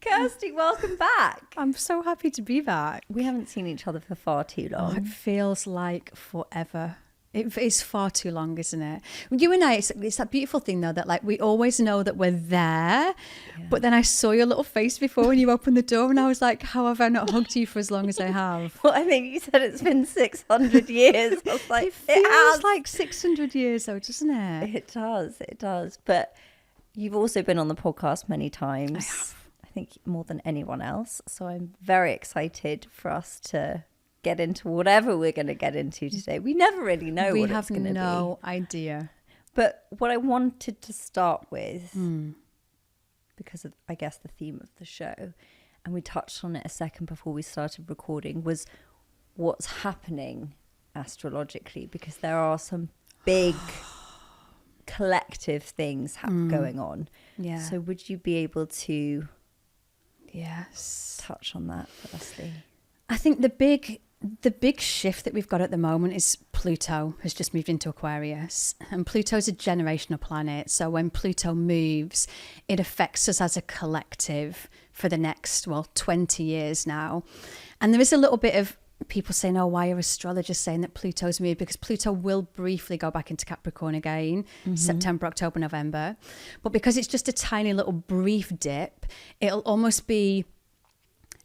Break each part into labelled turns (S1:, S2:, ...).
S1: Kirsty, welcome back.
S2: I'm so happy to be back.
S1: We haven't seen each other for far too long.
S2: It feels like forever. It is far too long, isn't it? You and I, it's that beautiful thing though, that like we always know that we're there, but then I saw your little face before when you opened the door and I was like, how have I not hugged you for as long as I have?
S1: Well, I think you said it's been 600 years. I was like,
S2: it feels like 600 years though, doesn't it?
S1: It does. But you've also been on the podcast many times.
S2: I have.
S1: I think more than anyone else. So I'm very excited for us to get into whatever we're going to get into today. We never really know what it's going to be.
S2: We have no idea.
S1: But what I wanted to start with, because of, I guess, the theme of the show, and we touched on it a second before we started recording, was what's happening astrologically, because there are some big collective things going on.
S2: Yeah.
S1: So would you be able to touch on that firstly?
S2: I think the big shift that we've got at the moment is Pluto has just moved into Aquarius, and Pluto's a generational planet. So when Pluto moves, it affects us as a collective for the next, 20 years now. And there is a little bit of people saying, oh, why are astrologers saying that Pluto's moved? Because Pluto will briefly go back into Capricorn again, September, October, November. But because it's just a tiny little brief dip, it'll almost be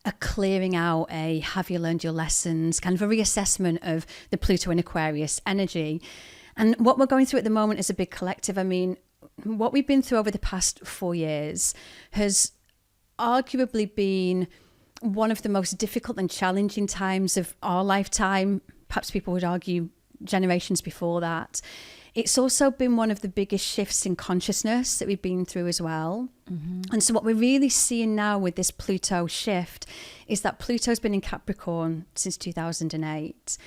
S2: a clearing out, a have you learned your lessons, kind of a reassessment of the Pluto and Aquarius energy. And what we're going through at the moment is a big collective. I mean, what we've been through over the past 4 years has arguably been one of the most difficult and challenging times of our lifetime. Perhaps people would argue generations before that. It's also been one of the biggest shifts in consciousness that we've been through as well. And so what we're really seeing now with this Pluto shift is that Pluto's been in Capricorn since 2008.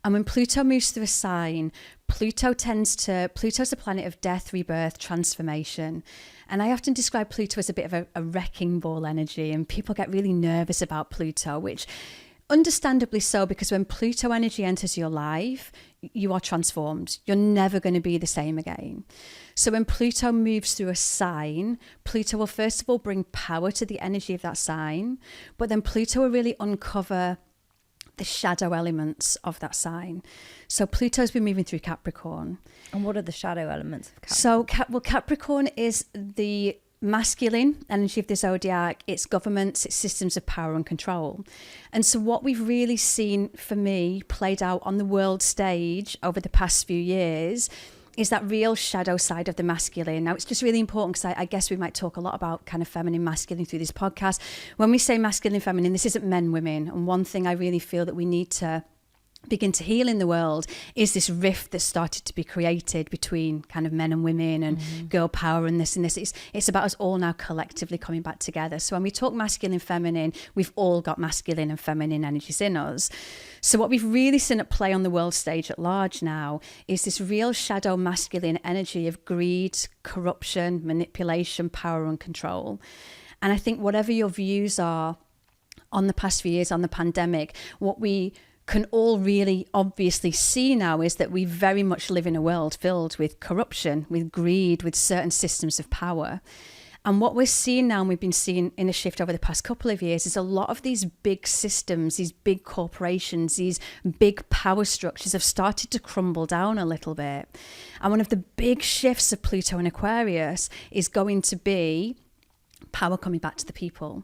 S2: And when Pluto moves through a sign, Pluto's a planet of death, rebirth, transformation. And I often describe Pluto as a bit of a wrecking ball energy, and people get really nervous about Pluto, which understandably so, because when Pluto energy enters your life, you are transformed. You're never going to be the same again. So when Pluto moves through a sign, Pluto will first of all bring power to the energy of that sign, but then Pluto will really uncover the shadow elements of that sign. So Pluto's been moving through Capricorn.
S1: And what are the shadow elements of Capricorn?
S2: So Capricorn is the masculine energy of the zodiac. It's governments, it's systems of power and control. And so what we've really seen, for me, played out on the world stage over the past few years is that real shadow side of the masculine. Now, it's just really important because I guess we might talk a lot about kind of feminine, masculine through this podcast. When we say masculine, feminine, this isn't men, women. And one thing I really feel that we need to begin to heal in the world is this rift that started to be created between kind of men and women and girl power and this and this. It's about us all now collectively coming back together. So when we talk masculine, feminine, we've all got masculine and feminine energies in us. So what we've really seen at play on the world stage at large now is this real shadow masculine energy of greed, corruption, manipulation, power and control. And I think whatever your views are on the past few years, on the pandemic, what we can all really obviously see now is that we very much live in a world filled with corruption, with greed, with certain systems of power. And what we're seeing now, and we've been seeing in a shift over the past couple of years, is a lot of these big systems, these big corporations, these big power structures have started to crumble down a little bit. And one of the big shifts of Pluto and Aquarius is going to be power coming back to the people.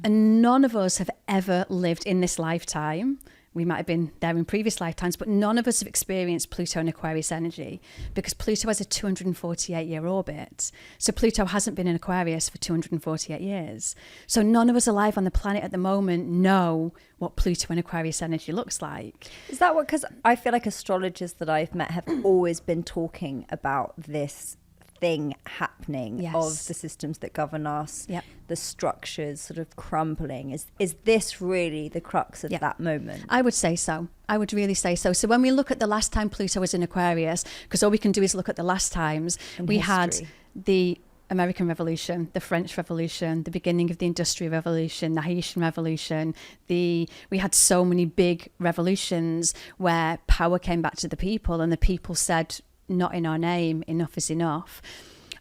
S2: And none of us have ever lived in this lifetime. We might have been there in previous lifetimes, but none of us have experienced Pluto and Aquarius energy because Pluto has a 248-year orbit. So Pluto hasn't been in Aquarius for 248 years. So none of us alive on the planet at the moment know what Pluto and Aquarius energy looks like.
S1: Is that what, because I feel like astrologers that I've met have always been talking about this thing happening,
S2: yes,
S1: of the systems that govern us,
S2: yep,
S1: the structures sort of crumbling. Is this really the crux of
S2: yep,
S1: that moment?
S2: I would say so. I would really say so. So when we look at the last time Pluto was in Aquarius, because all we can do is look at the last times, we had the American Revolution, the French Revolution, the beginning of the Industrial Revolution, the Haitian Revolution. We had so many big revolutions where power came back to the people and the people said, not in our name, enough is enough.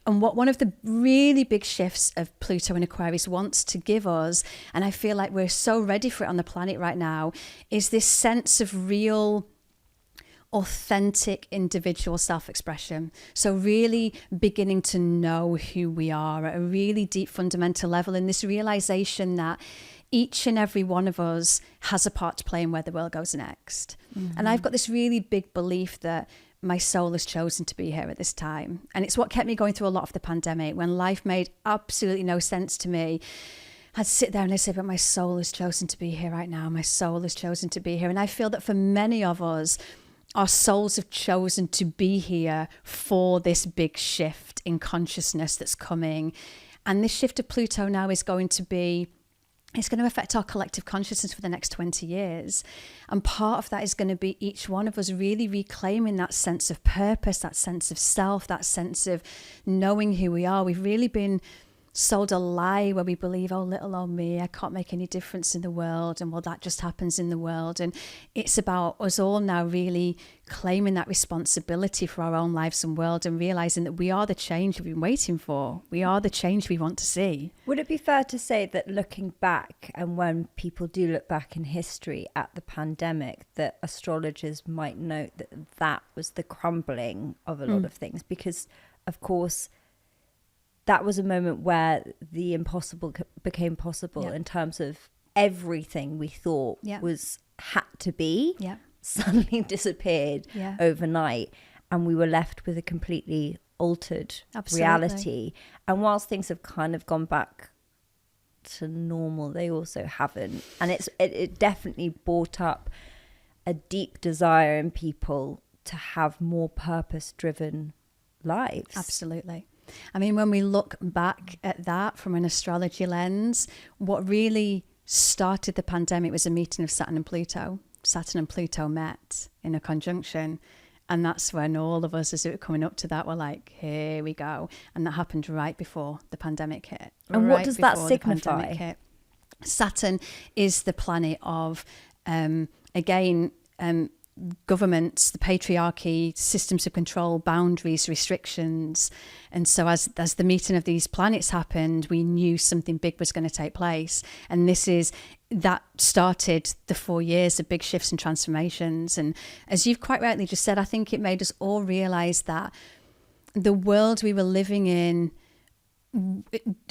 S2: And what one of the really big shifts of Pluto in Aquarius wants to give us, and I feel like we're so ready for it on the planet right now, is this sense of real, authentic individual self-expression. So really beginning to know who we are at a really deep fundamental level, and this realization that each and every one of us has a part to play in where the world goes next. And I've got this really big belief that my soul has chosen to be here at this time. And it's what kept me going through a lot of the pandemic. When life made absolutely no sense to me, I'd sit there and I'd say, but my soul has chosen to be here right now. My soul has chosen to be here. And I feel that for many of us, our souls have chosen to be here for this big shift in consciousness that's coming. And this shift of Pluto now is going to be, it's going to affect our collective consciousness for the next 20 years. And part of that is going to be each one of us really reclaiming that sense of purpose, that sense of self, that sense of knowing who we are. We've really been sold a lie where we believe, oh, little old me, I can't make any difference in the world, and well, that just happens in the world. And it's about us all now really claiming that responsibility for our own lives and world, and realizing that we are the change we've been waiting for. We are the change we want to see.
S1: Would it be fair to say that looking back, and when people do look back in history at the pandemic, that astrologers might note that that was the crumbling of a lot of things? Because, of course, that was a moment where the impossible became possible in terms of everything we thought was had to be suddenly disappeared overnight, and we were left with a completely altered reality. And whilst things have kind of gone back to normal, they also haven't. And it definitely brought up a deep desire in people to have more purpose-driven lives.
S2: Absolutely. I mean, when we look back at that from an astrology lens, what really started the pandemic was a meeting of Saturn and Pluto. Saturn and Pluto met in a conjunction. And that's when all of us, as it was coming up to that, were like, here we go. And that happened right before the pandemic hit.
S1: And what does that signify?
S2: Saturn is the planet of, governments, the patriarchy, systems of control, boundaries, restrictions. And so as the meeting of these planets happened, we knew something big was going to take place. And that started the 4 years of big shifts and transformations. And as you've quite rightly just said, I think it made us all realize that the world we were living in,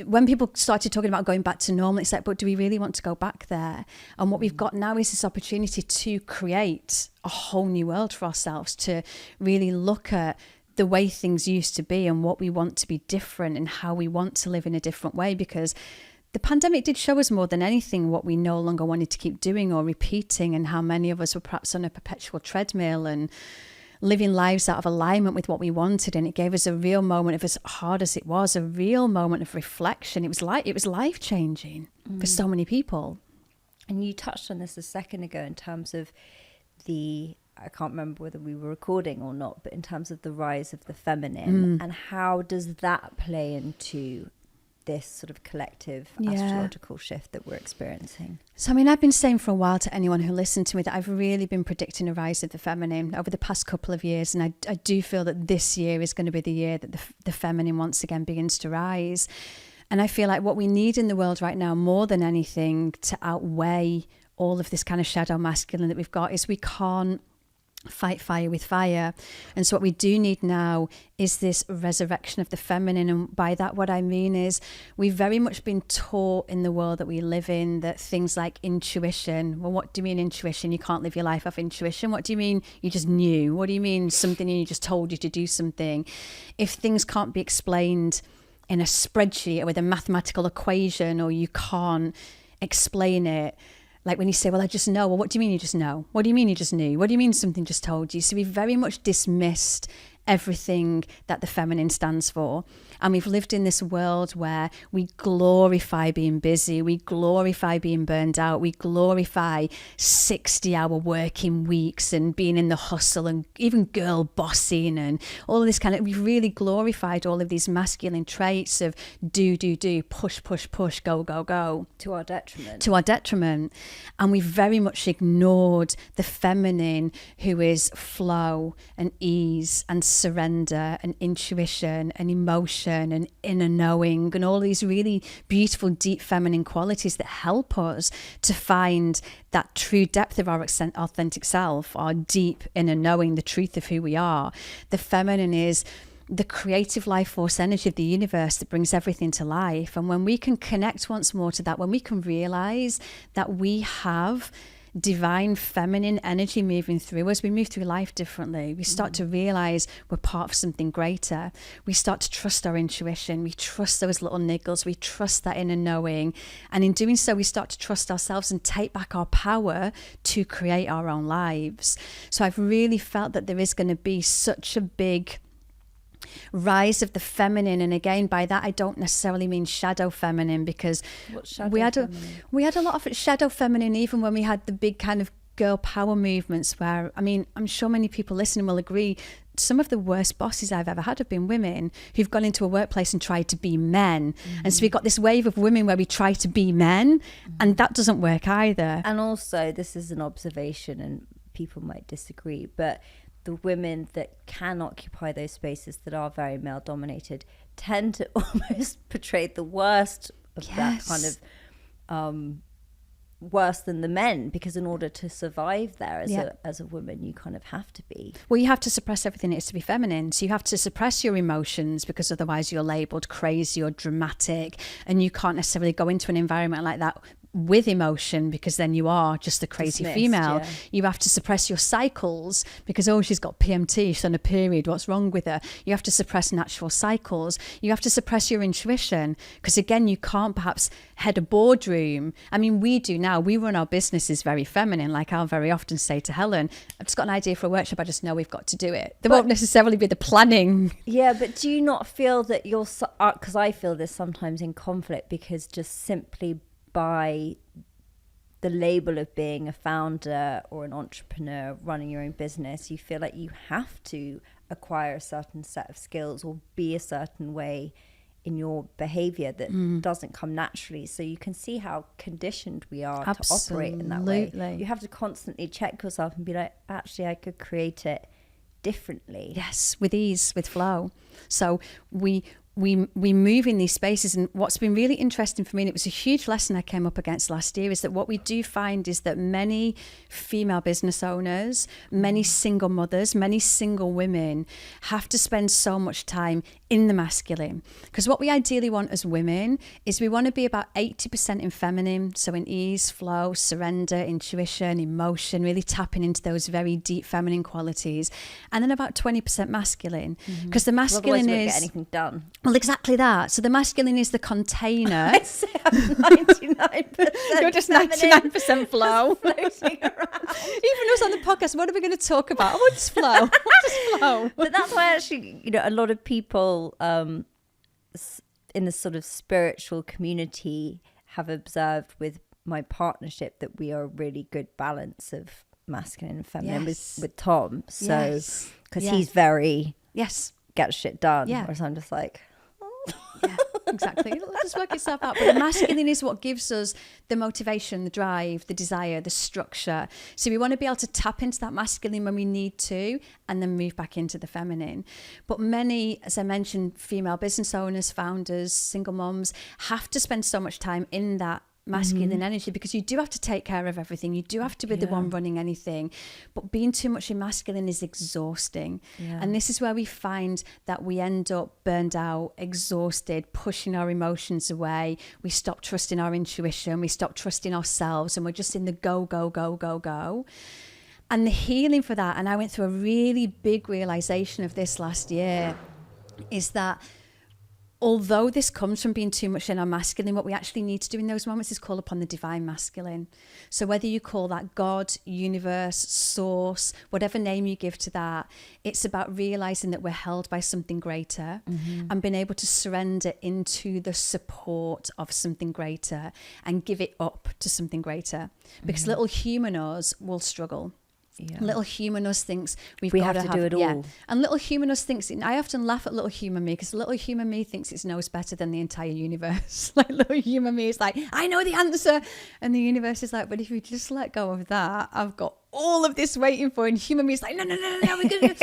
S2: when people started talking about going back to normal, it's like, but do we really want to go back there? And what we've got now is this opportunity to create a whole new world for ourselves, to really look at the way things used to be and what we want to be different and how we want to live in a different way. Because the pandemic did show us more than anything what we no longer wanted to keep doing or repeating, and how many of us were perhaps on a perpetual treadmill and living lives out of alignment with what we wanted. And it gave us a real moment of, as hard as it was, a real moment of reflection. It was life-changing for so many people.
S1: And you touched on this a second ago in terms of I can't remember whether we were recording or not, but in terms of the rise of the feminine, and how does that play into this sort of collective astrological shift that we're experiencing?
S2: So, I mean, I've been saying for a while to anyone who listened to me that I've really been predicting a rise of the feminine over the past couple of years. And I do feel that this year is going to be the year that the feminine once again begins to rise. And I feel like what we need in the world right now, more than anything, to outweigh all of this kind of shadow masculine that we've got, is we can't fight fire with fire. And so what we do need now is this resurrection of the feminine. And by that, what I mean is we've very much been taught in the world that we live in that things like intuition, well, what do you mean intuition? You can't live your life off intuition. What do you mean you just knew? What do you mean something and you just told you to do something? If things can't be explained in a spreadsheet or with a mathematical equation, or you can't explain it, like when you say, well, I just know. Well, what do you mean you just know? What do you mean you just knew? What do you mean something just told you? So we've very much dismissed everything that the feminine stands for. And we've lived in this world where we glorify being busy, we glorify being burned out, we glorify 60-hour working weeks and being in the hustle, and even girl bossing and all of this kind of, we've really glorified all of these masculine traits of do, push, go.
S1: To our detriment.
S2: To our detriment. And we've very much ignored the feminine, who is flow and ease and surrender and intuition and emotion and inner knowing and all these really beautiful, deep feminine qualities that help us to find that true depth of our authentic self, our deep inner knowing, the truth of who we are. The feminine is the creative life force energy of the universe that brings everything to life. And when we can connect once more to that, when we can realize that we have divine feminine energy moving through us, we move through life differently. We start to realize we're part of something greater. We start to trust our intuition. We trust those little niggles. We trust that inner knowing. And in doing so, we start to trust ourselves and take back our power to create our own lives. So I've really felt that there is going to be such a big rise of the feminine, and again, by that I don't necessarily mean shadow feminine, because we had a lot of shadow feminine even when we had the big kind of girl power movements, where, I mean, I'm sure many people listening will agree, some of the worst bosses I've ever had have been women who've gone into a workplace and tried to be men. And so we've got this wave of women where we try to be men, and that doesn't work either.
S1: And also, this is an observation and people might disagree, but the women that can occupy those spaces that are very male dominated tend to almost portray the worst of that kind of worse than the men, because in order to survive there as a woman, you kind of have to be.
S2: Well, you have to suppress everything it is to be feminine. So you have to suppress your emotions, because otherwise you're labeled crazy or dramatic, and you can't necessarily go into an environment like that with emotion, because then you are just the crazy female. You have to suppress your cycles, because she's got PMT, she's on a period, what's wrong with her? You have to suppress natural cycles. You have to suppress your intuition, because again, you can't perhaps head a boardroom. I mean, we do now, we run our businesses very feminine. Like I'll very often say to Helen, I've just got an idea for a workshop, I just know we've got to do it. There won't necessarily be the planning.
S1: Yeah, but do you not feel that you're, because I feel this sometimes in conflict, because just simply by the label of being a founder or an entrepreneur running your own business, you feel like you have to acquire a certain set of skills or be a certain way in your behavior that doesn't come naturally. So you can see how conditioned we are to operate in that way. You have to constantly check yourself and be like, actually, I could create it differently.
S2: Yes, with ease, with flow. So we move in these spaces. And what's been really interesting for me, and it was a huge lesson I came up against last year, is that what we do find is that many female business owners, many single mothers, many single women have to spend so much time in the masculine. Because what we ideally want as women is we want to be about 80% in feminine, so in ease, flow, surrender, intuition, emotion, really tapping into those very deep feminine qualities, and then about 20% masculine, because the masculine
S1: is... Otherwise we won't get anything done.
S2: Well, exactly that. So the masculine is the container.
S1: I say I'm 99%.
S2: You're just 99% flow.
S1: Floating around.
S2: Even us on the podcast, what are we going to talk about? What is flow? What is flow?
S1: But that's why actually, a lot of people in the sort of spiritual community have observed with my partnership that we are a really good balance of masculine and feminine with Tom. So, because he's very get shit done. Whereas I'm just like...
S2: Yeah, exactly. It'll just work itself out. But the masculine is what gives us the motivation, the drive, the desire, the structure. So we want to be able to tap into that masculine when we need to, and then move back into the feminine. But many, as I mentioned, female business owners, founders, single moms have to spend so much time in that masculine energy, because you do have to take care of everything. You do have to be the one running anything. But being too much in masculine is exhausting. And this is where we find that we end up burned out, exhausted, pushing our emotions away. We stop trusting our intuition. We stop trusting ourselves, and we're just in the go, go, go, go, go. And the healing for that, and I went through a really big realization of this last year, is that although this comes from being too much in our masculine, what we actually need to do in those moments is call upon the divine masculine. So whether you call that God, universe, source, whatever name you give to that, it's about realizing that we're held by something greater and being able to surrender into the support of something greater and give it up to something greater. Because little human us will struggle. Little human us thinks we have to do it all. And little human us thinks, I often laugh at little human me, because little human me thinks it knows better than the entire universe. Like little human me is like, I know the answer. And the universe is like, but if you just let go of that, I've got all of this waiting for, and human me is like, no, we're gonna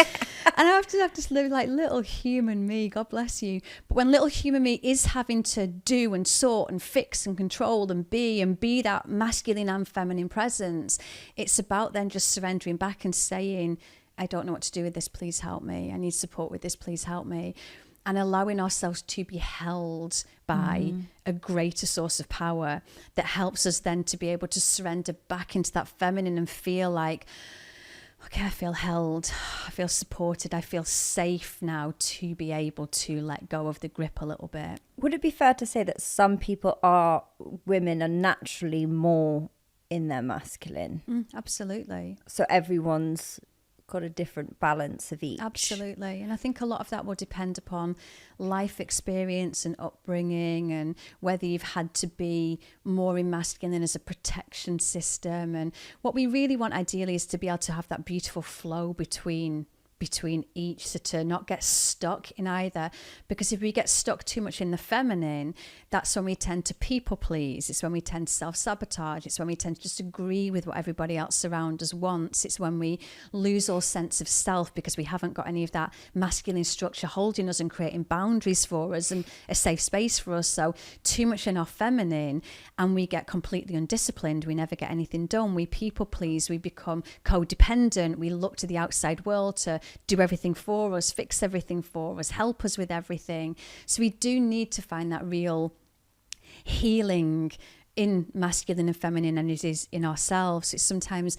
S2: and I have to live like little human me, God bless you. But when little human me is having to do and sort and fix and control and be that masculine and feminine presence, it's about then just surrendering back and saying, I don't know what to do with this, please help me. I need support with this, please help me. And allowing ourselves to be held by a greater source of power that helps us then to be able to surrender back into that feminine and feel like, okay, I feel held, I feel supported, I feel safe now to be able to let go of the grip a little bit.
S1: Would it be fair to say that some women are naturally more in their masculine?
S2: Absolutely.
S1: So everyone's got a different balance of each.
S2: Absolutely. And I think a lot of that will depend upon life experience and upbringing, and whether you've had to be more in masculine as a protection system. And what we really want ideally is to be able to have that beautiful flow between each, so to not get stuck in either, because if we get stuck too much in the feminine, that's when we tend to people please, it's when we tend to self-sabotage, it's when we tend to just agree with what everybody else around us wants, it's when we lose all sense of self because we haven't got any of that masculine structure holding us and creating boundaries for us and a safe space for us. So too much in our feminine and we get completely undisciplined, we never get anything done, we people please, we become codependent, we look to the outside world to do everything for us, fix everything for us, help us with everything. So we do need to find that real healing in masculine and feminine energies in ourselves. It sometimes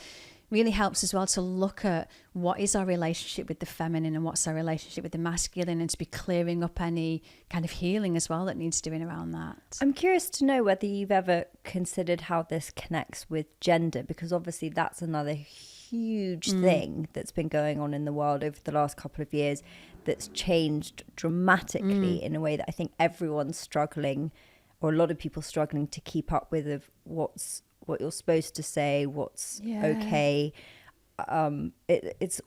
S2: really helps as well to look at what is our relationship with the feminine and what's our relationship with the masculine, and to be clearing up any kind of healing as well that needs doing around that.
S1: I'm curious to know whether you've ever considered how this connects with gender, because obviously that's another huge thing that's been going on in the world over the last couple of years that's changed dramatically in a way that I think everyone's struggling, or a lot of people struggling to keep up with, of what you're supposed to say, what's okay. It's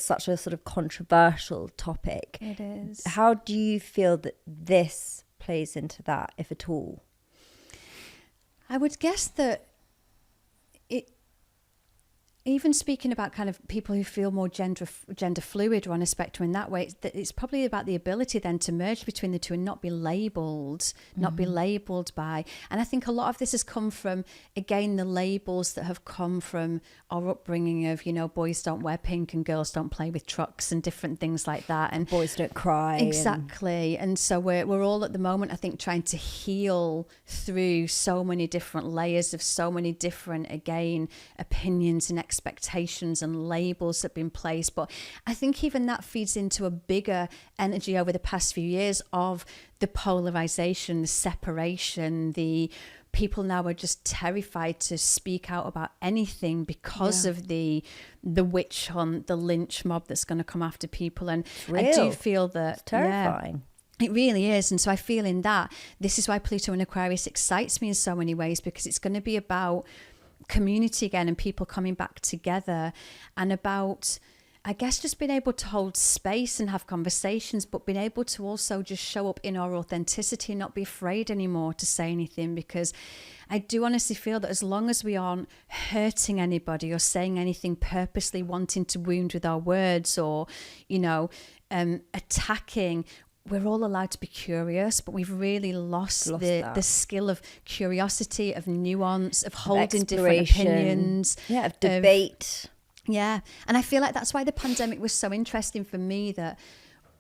S1: such a sort of controversial topic.
S2: It is.
S1: How do you feel that this plays into that, if at all?
S2: I would guess that even speaking about kind of people who feel more gender fluid or on a spectrum in that way, it's probably about the ability then to merge between the two and not be labelled, by. And I think a lot of this has come from, again, the labels that have come from our upbringing of, you know, boys don't wear pink and girls don't play with trucks and different things like that. And
S1: boys don't cry.
S2: Exactly. And so we're all at the moment, I think, trying to heal through so many different layers of so many different, again, opinions and expectations and labels that have been placed. But I think even that feeds into a bigger energy over the past few years of the polarization, the separation, the people now are just terrified to speak out about anything because of the witch hunt, the lynch mob that's going to come after people. And I do feel that
S1: it's terrifying.
S2: It really is. And so I feel in that, this is why Pluto in Aquarius excites me in so many ways, because it's going to be about community again and people coming back together, and about, I guess, just being able to hold space and have conversations, but being able to also just show up in our authenticity and not be afraid anymore to say anything. Because I do honestly feel that as long as we aren't hurting anybody or saying anything purposely wanting to wound with our words, or, you know, attacking, we're all allowed to be curious, but we've really lost the skill of curiosity, of nuance, of holding different opinions.
S1: Yeah, of debate.
S2: And I feel like that's why the pandemic was so interesting for me, that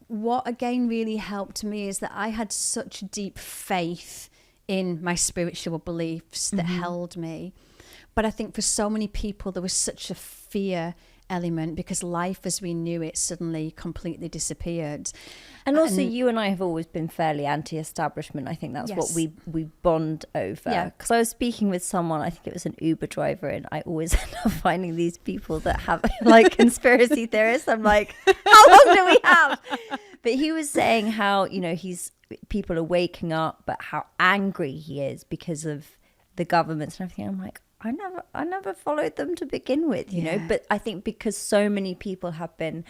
S2: what again really helped me is that I had such deep faith in my spiritual beliefs that held me. But I think for so many people, there was such a fear element because life as we knew it suddenly completely disappeared.
S1: And also you and I have always been fairly anti-establishment. I think that's what we bond over. Because I was speaking with someone, I think it was an Uber driver, and I always end up finding these people that have like conspiracy theorists. I'm like, how long do we have? But he was saying how, you know, people are waking up, but how angry he is because of the governments and everything. I'm like, I never followed them to begin with, you know. But I think because so many people have been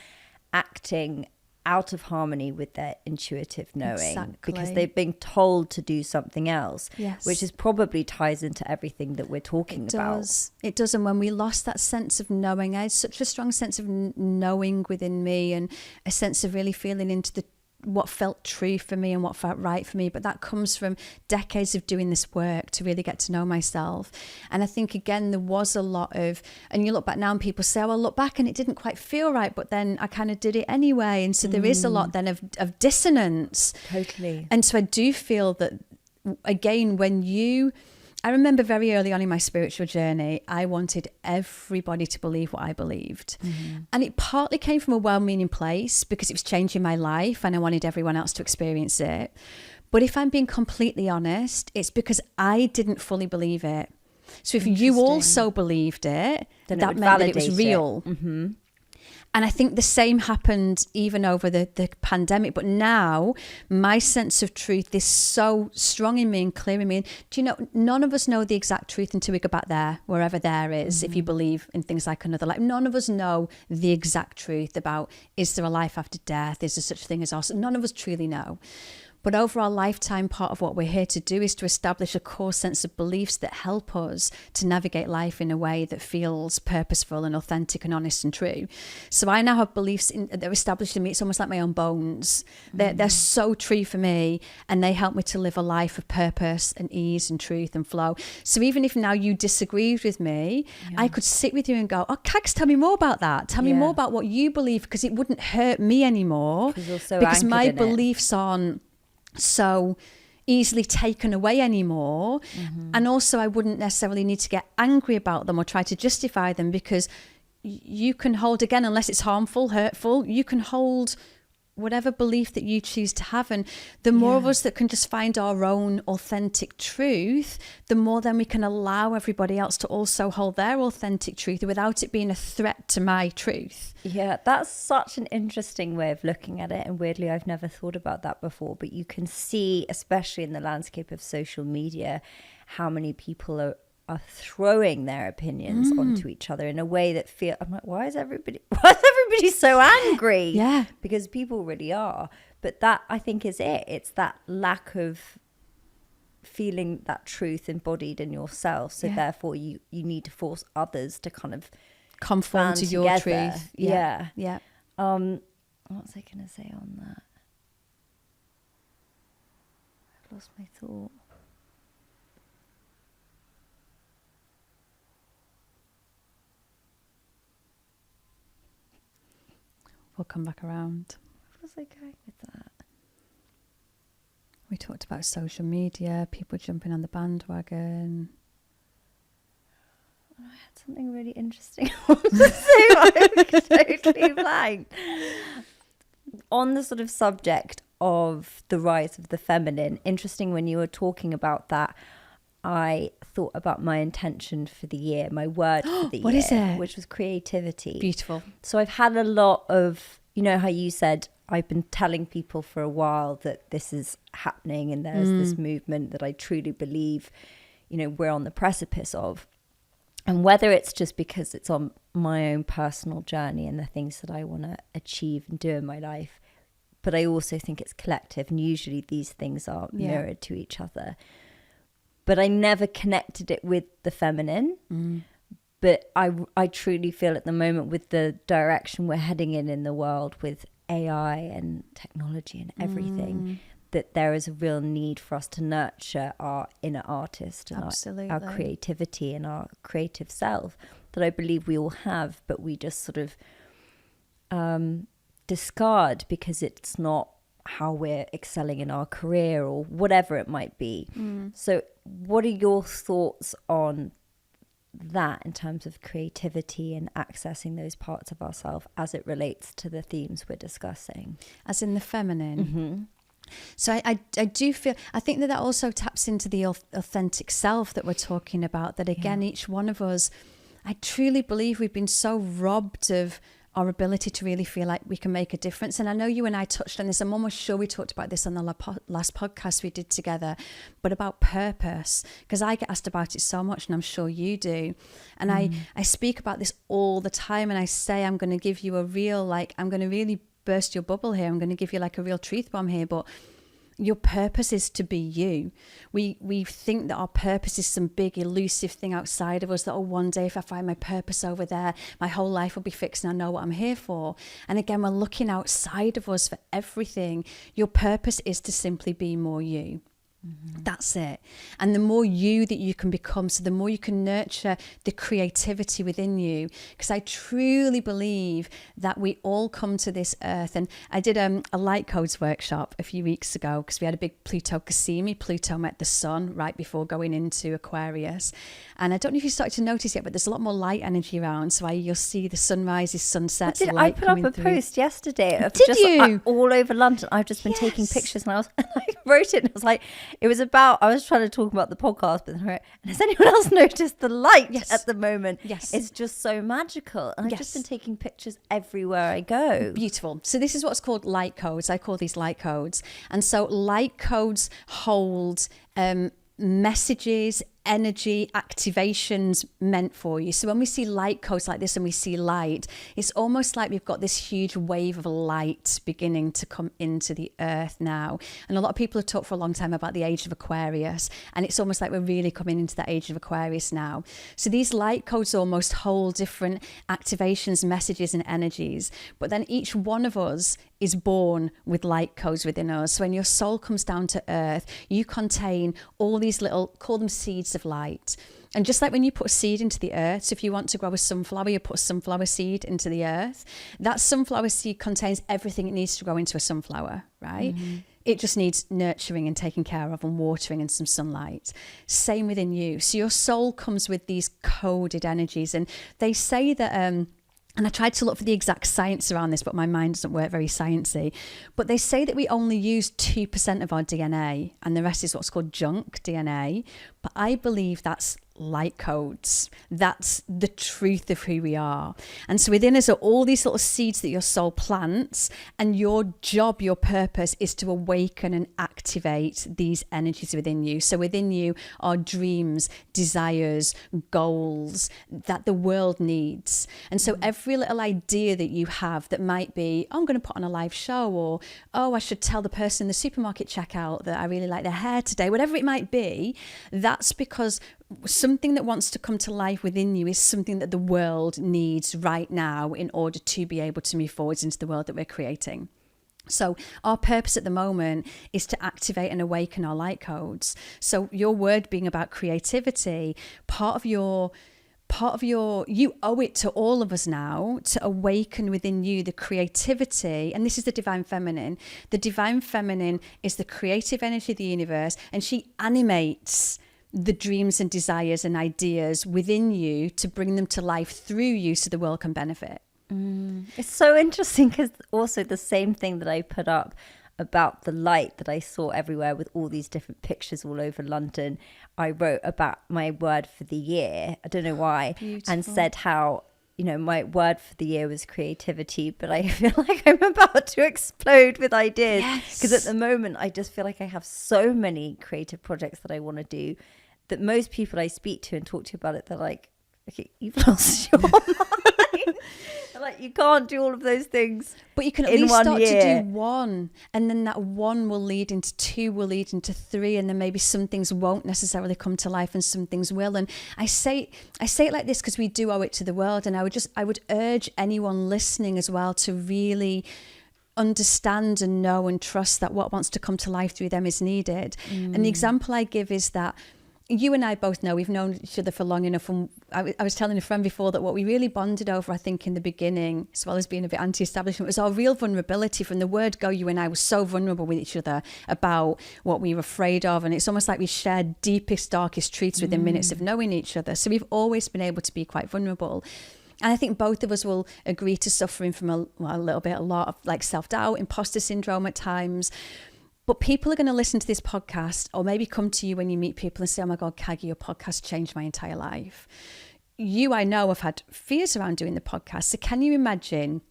S1: acting out of harmony with their intuitive knowing.
S2: Exactly.
S1: Because they've been told to do something else,
S2: Yes.
S1: which is probably ties into everything that we're talking about.
S2: It does. And when we lost that sense of knowing, I had such a strong sense of knowing within me, and a sense of really feeling into what felt true for me and what felt right for me. But that comes from decades of doing this work to really get to know myself. And I think, again, there was a lot of, and you look back now and people say, oh, I look back and it didn't quite feel right, but then I kind of did it anyway. And so there is a lot then of dissonance.
S1: Totally.
S2: And so I do feel that, again, I remember very early on in my spiritual journey, I wanted everybody to believe what I believed. And it partly came from a well-meaning place because it was changing my life and I wanted everyone else to experience it. But if I'm being completely honest, it's because I didn't fully believe it. So if you also believed it, then that meant that it was real. And I think the same happened even over the pandemic. But now my sense of truth is so strong in me and clear in me. And do you know, none of us know the exact truth until we go back there, wherever there is, if you believe in things like another life. None of us know the exact truth about, is there a life after death? Is there such a thing as us? None of us truly know. But over our lifetime, part of what we're here to do is to establish a core sense of beliefs that help us to navigate life in a way that feels purposeful and authentic and honest and true. So I now have beliefs that are established in me. It's almost like my own bones. They're so true for me, and they help me to live a life of purpose and ease and truth and flow. So even if now you disagreed with me, I could sit with you and go, oh, Cags, tell me more about that. Tell me more about what you believe, because it wouldn't hurt me anymore. Because my beliefs aren't so easily taken away anymore. And also I wouldn't necessarily need to get angry about them or try to justify them, because you can hold, again, unless it's harmful, hurtful, you can hold whatever belief that you choose to have. And the more of us that can just find our own authentic truth, the more then we can allow everybody else to also hold their authentic truth without it being a threat to my truth.
S1: Yeah, that's such an interesting way of looking at it. And weirdly, I've never thought about that before. But you can see, especially in the landscape of social media, how many people are throwing their opinions onto each other in a way that I'm like, why is everybody so angry?
S2: Yeah.
S1: Because people really are. But that, I think, is it. It's that lack of feeling that truth embodied in yourself. So therefore you need to force others to kind of
S2: conform to your truth.
S1: Yeah. What was I going to say on that? I've lost my thought.
S2: We'll come back around.
S1: Where was I going with that?
S2: We talked about social media, people jumping on the bandwagon.
S1: I had something really interesting to say, but I totally blanked. On the sort of subject of the rise of the feminine, interesting, when you were talking about that, I thought about my intention for the year, my word for the year.
S2: What is it?
S1: Which was creativity.
S2: Beautiful.
S1: So I've had a lot of, you know how you said, I've been telling people for a while that this is happening and there's this movement that I truly believe, you know, we're on the precipice of. And whether it's just because it's on my own personal journey and the things that I want to achieve and do in my life, but I also think it's collective, and usually these things are mirrored to each other. But I never connected it with the feminine. But I truly feel at the moment, with the direction we're heading in the world with AI and technology and everything, that there is a real need for us to nurture our inner artist and our creativity and our creative self that I believe we all have, but we just sort of discard because it's not how we're excelling in our career or whatever it might be. So what are your thoughts on that in terms of creativity and accessing those parts of ourselves as it relates to the themes we're discussing?
S2: As in the feminine? So I do feel, I think that also taps into the authentic self that we're talking about, that again, each one of us, I truly believe we've been so robbed of our ability to really feel like we can make a difference. And I know you and I touched on this. I'm almost sure we talked about this on the last podcast we did together, but about purpose, because I get asked about it so much, and I'm sure you do. And I speak about this all the time, and I say, I'm going to give you a real, like, I'm going to really burst your bubble here. I'm going to give you like a real truth bomb here, but your purpose is to be you. We think that our purpose is some big elusive thing outside of us, that, oh, one day if I find my purpose over there, my whole life will be fixed and I know what I'm here for. And again, we're looking outside of us for everything. Your purpose is to simply be more you. That's it. And the more you that you can become, so the more you can nurture the creativity within you. Because I truly believe that we all come to this earth. And I did a light codes workshop a few weeks ago because we had a big Pluto Cassimi. Pluto met the sun right before going into Aquarius. And I don't know if you started to notice yet, but there's a lot more light energy around. So you'll see the sunrises, sunsets.
S1: I put up a post yesterday of all over London. I've just been taking pictures, and I wrote it, and I was like, it was about, I was trying to talk about the podcast, but and has anyone else noticed the light at the moment?
S2: Yes.
S1: It's just so magical. And I've just been taking pictures everywhere I go.
S2: Beautiful. So this is what's called light codes. I call these light codes. And so light codes hold messages, energy, activations meant for you. So when we see light codes like this and we see light, it's almost like we've got this huge wave of light beginning to come into the earth now. And a lot of people have talked for a long time about the age of Aquarius, and it's almost like we're really coming into that age of Aquarius now. So these light codes almost hold different activations, messages and energies, but then each one of us is born with light codes within us. So when your soul comes down to earth, you contain all these little, call them seeds of light. And just like when you put a seed into the earth, so if you want to grow a sunflower, you put a sunflower seed into the earth. That sunflower seed contains everything it needs to grow into a sunflower, right? Mm-hmm. It just needs nurturing and taking care of and watering and some sunlight. Same within you. So your soul comes with these coded energies. And they say that and I tried to look for the exact science around this, but my mind doesn't work very sciencey. But they say that we only use 2% of our DNA, and the rest is what's called junk DNA. But I believe that's light codes. That's the truth of who we are. And so within us are all these little seeds that your soul plants, and your job, your purpose is to awaken and activate these energies within you. So within you are dreams, desires, goals that the world needs. And so every little idea that you have that might be, oh, I'm going to put on a live show, or, oh, I should tell the person in the supermarket checkout that I really like their hair today, whatever it might be, that's because something that wants to come to life within you is something that the world needs right now in order to be able to move forwards into the world that we're creating. So our purpose at the moment is to activate and awaken our light codes. So your word being about creativity, part of your, you owe it to all of us now to awaken within you the creativity. And this is the divine feminine. The divine feminine is the creative energy of the universe, and she animates the dreams and desires and ideas within you to bring them to life through you so the world can benefit.
S1: It's so interesting because also the same thing that I put up about the light that I saw everywhere with all these different pictures all over London, I wrote about my word for the year, I don't know why, Beautiful. And said how, you know, my word for the year was creativity, but I feel like I'm about to explode with ideas because at the moment I just feel like I have so many creative projects that I want to do that most people I speak to and talk to about it, they're like, okay, you've lost your mind. Like, you can't do all of those things.
S2: But you can at least start to do one, and then that one will lead into two, will lead into three, and then maybe some things won't necessarily come to life and some things will. And I say it like this because we do owe it to the world, and I would urge anyone listening as well to really understand and know and trust that what wants to come to life through them is needed. And the example I give is that you and I both know we've known each other for long enough. And I was telling a friend before that what we really bonded over, I think, in the beginning, as well as being a bit anti-establishment, was our real vulnerability. From the word go, you and I were so vulnerable with each other about what we were afraid of. And it's almost like we shared deepest, darkest truths within minutes of knowing each other. So we've always been able to be quite vulnerable. And I think both of us will agree to suffering from a lot of like self-doubt, imposter syndrome at times. But people are going to listen to this podcast, or maybe come to you when you meet people and say, oh my God, Caggie, your podcast changed my entire life. You, I know, have had fears around doing the podcast. So can you imagine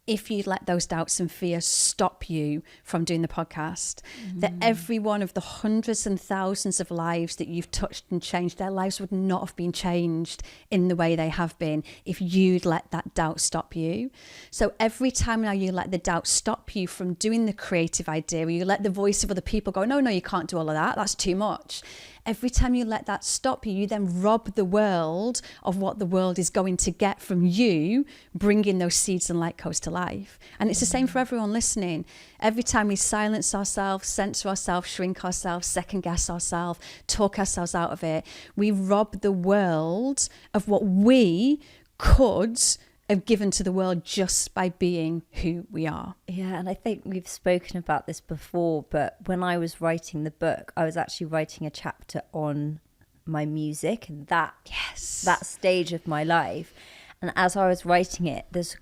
S2: if you let those doubts and fears stop you from doing the podcast, that every one of the hundreds and thousands of lives that you've touched and changed, their lives would not have been changed in the way they have been if you'd let that doubt stop you. So every time now you let the doubt stop you from doing the creative idea, or you let the voice of other people go, no, you can't do all of that, that's too much. Every time you let that stop you, you then rob the world of what the world is going to get from you, bringing those seeds and light codes to life. And it's the same for everyone listening. Every time we silence ourselves, censor ourselves, shrink ourselves, second guess ourselves, talk ourselves out of it, we rob the world of what we could have given to the world just by being who we are.
S1: Yeah, and I think we've spoken about this before, but when I was writing the book, I was actually writing a chapter on my music and that stage of my life. And as I was writing it, this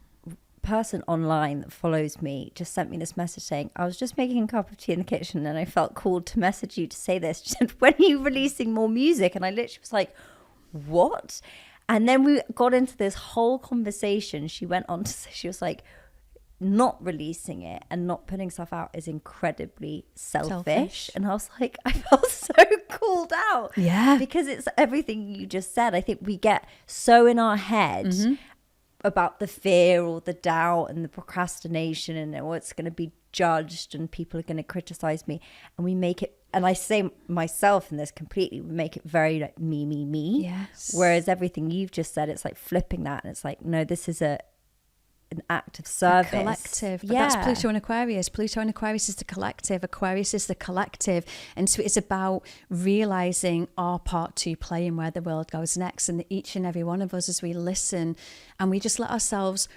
S1: person online that follows me just sent me this message saying, I was just making a cup of tea in the kitchen and I felt called to message you to say this. She said, when are you releasing more music? And I literally was like, what? And then we got into this whole conversation. She went on to say, she was like, not releasing it and not putting stuff out is incredibly selfish. And I was like, I felt so called out.
S2: Yeah.
S1: Because it's everything you just said. I think we get so in our head about the fear or the doubt and the procrastination and oh, it's going to be judged and people are going to criticize me. And we make it, and I say myself in this completely, we make it very like me.
S2: Yes.
S1: Whereas everything you've just said, it's like flipping that. And it's like, no, this is an act of service.
S2: A collective. But that's Pluto and Aquarius. Pluto and Aquarius is the collective. Aquarius is the collective. And so it's about realizing our part to play in where the world goes next. And that each and every one of us, as we listen and we just let ourselves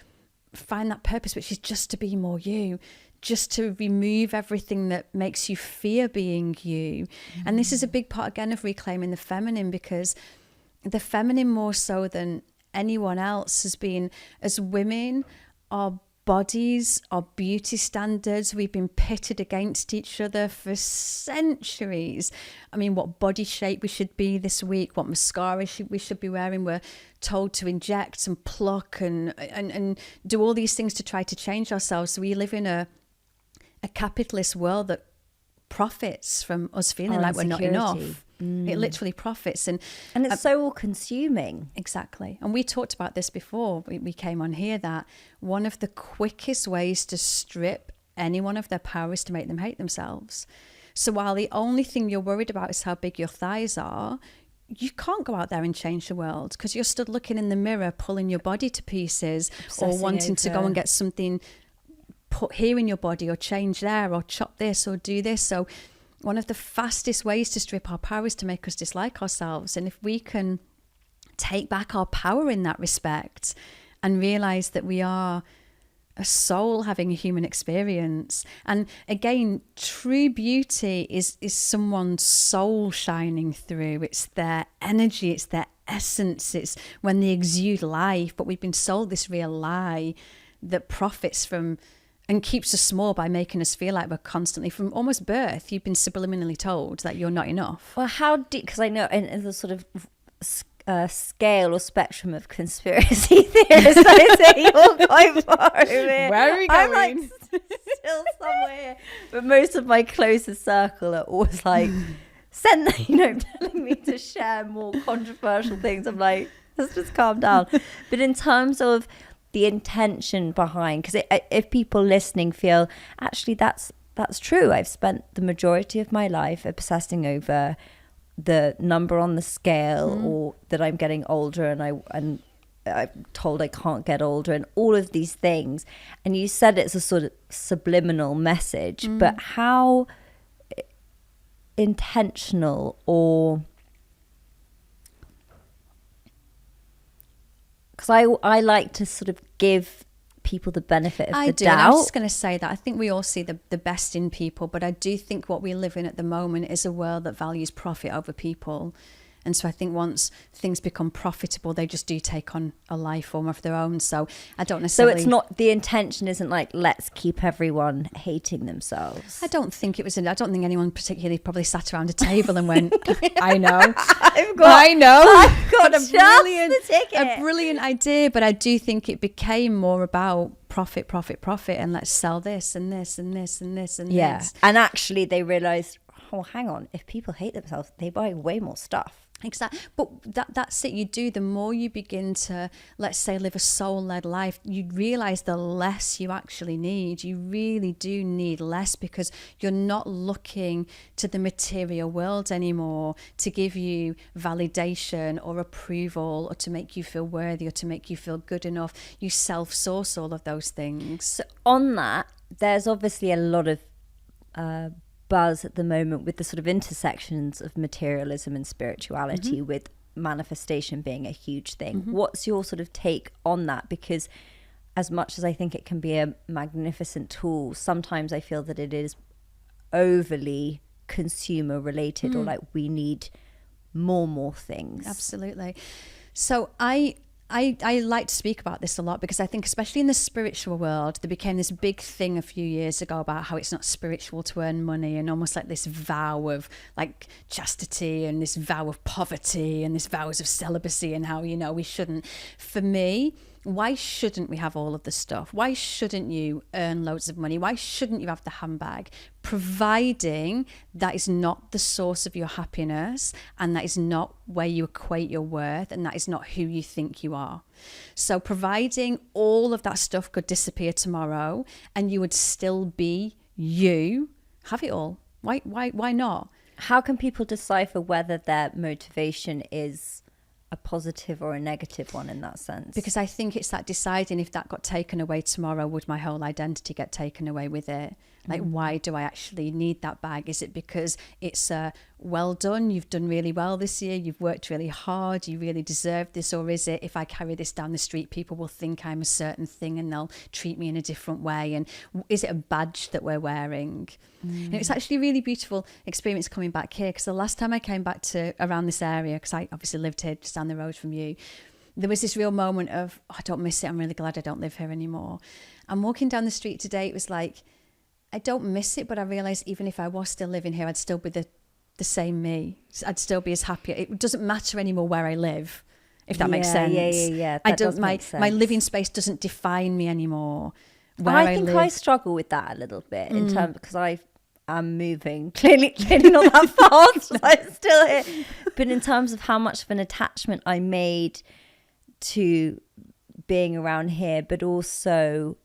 S2: find that purpose, which is just to be more you, just to remove everything that makes you fear being you. And this is a big part, again, of reclaiming the feminine, because the feminine, more so than anyone else, has been, as women, our bodies, our beauty standards, we've been pitted against each other for centuries. I mean, what body shape we should be this week, what mascara we should be wearing. We're told to inject and pluck and do all these things to try to change ourselves. So we live in a capitalist world that profits from us feeling like we're not enough. It literally profits. And
S1: it's so all consuming.
S2: Exactly. And we talked about this before we came on here, that one of the quickest ways to strip anyone of their power is to make them hate themselves. So while the only thing you're worried about is how big your thighs are, you can't go out there and change the world because you're stood looking in the mirror, pulling your body to pieces, or wanting to go and get something put here in your body or change there or chop this or do this. So one of the fastest ways to strip our power is to make us dislike ourselves. And if we can take back our power in that respect and realize that we are a soul having a human experience, and again, true beauty is someone's soul shining through. It's their energy, it's their essence, it's when they exude life. But we've been sold this real lie that profits from and keeps us small by making us feel like we're constantly, from almost birth, you've been subliminally told that you're not enough.
S1: Well, how deep, because I know in the sort of scale or spectrum of conspiracy theorists, I say you're quite far over here.
S2: Where are we going?
S1: I'm like still somewhere. But most of my closest circle are always like, telling me to share more controversial things. I'm like, let's just calm down. But in terms of the intention behind, because if people listening feel actually that's true, I've spent the majority of my life obsessing over the number on the scale, or that I'm getting older and I'm told I can't get older, and all of these things, and you said it's a sort of subliminal message, but how intentional, or because I like to sort of give people the benefit of the doubt.
S2: I was just going to say that I think we all see the best in people, but I do think what we live in at the moment is a world that values profit over people. And so I think once things become profitable, they just do take on a life form of their own. So I don't necessarily...
S1: So it's not, the intention isn't like, let's keep everyone hating themselves.
S2: I don't think anyone particularly probably sat around a table and went, I know. I've got
S1: a
S2: brilliant idea. But I do think it became more about profit, and let's sell this and this and this and this and
S1: Yeah.
S2: this.
S1: And actually they realized, oh, hang on, if people hate themselves, they buy way more stuff.
S2: Exactly. But that's it. You do, the more you begin to, let's say, live a soul-led life, you realize the less you actually need. You really do need less, because you're not looking to the material world anymore to give you validation or approval or to make you feel worthy or to make you feel good enough. You self-source all of those things.
S1: So on that, there's obviously a lot of buzz at the moment with the sort of intersections of materialism and spirituality, with manifestation being a huge thing. What's your sort of take on that? Because as much as I think it can be a magnificent tool, sometimes I feel that it is overly consumer related, or like we need more things.
S2: Absolutely. So I like to speak about this a lot, because I think especially in the spiritual world, there became this big thing a few years ago about how it's not spiritual to earn money, and almost like this vow of like chastity and this vow of poverty and this vows of celibacy, and how, you know, we shouldn't. For me, why shouldn't we have all of the stuff? Why shouldn't you earn loads of money? Why shouldn't you have the handbag? Providing that is not the source of your happiness, and that is not where you equate your worth, and that is not who you think you are. So providing all of that stuff could disappear tomorrow and you would still be you, have it all. Why not?
S1: How can people decipher whether their motivation is a positive or a negative one in that sense?
S2: Because I think it's that deciding, if that got taken away tomorrow, would my whole identity get taken away with it? Like, why do I actually need that bag? Is it because it's well done, you've done really well this year, you've worked really hard, you really deserve this? Or is it, if I carry this down the street, people will think I'm a certain thing and they'll treat me in a different way? And is it a badge that we're wearing? And it was actually a really beautiful experience coming back here, because the last time I came back to around this area, because I obviously lived here just down the road from you, there was this real moment of, oh, I don't miss it, I'm really glad I don't live here anymore. I'm walking down the street today, it was like, I don't miss it, but I realised even if I was still living here, I'd still be the same me. I'd still be as happy. It doesn't matter anymore where I live, if that makes sense.
S1: Yeah. That does make sense.
S2: My living space doesn't define me anymore. I think
S1: I struggle with that a little bit in terms, because I'm moving clearly not that fast. I'm still here, but in terms of how much of an attachment I made to being around here, but also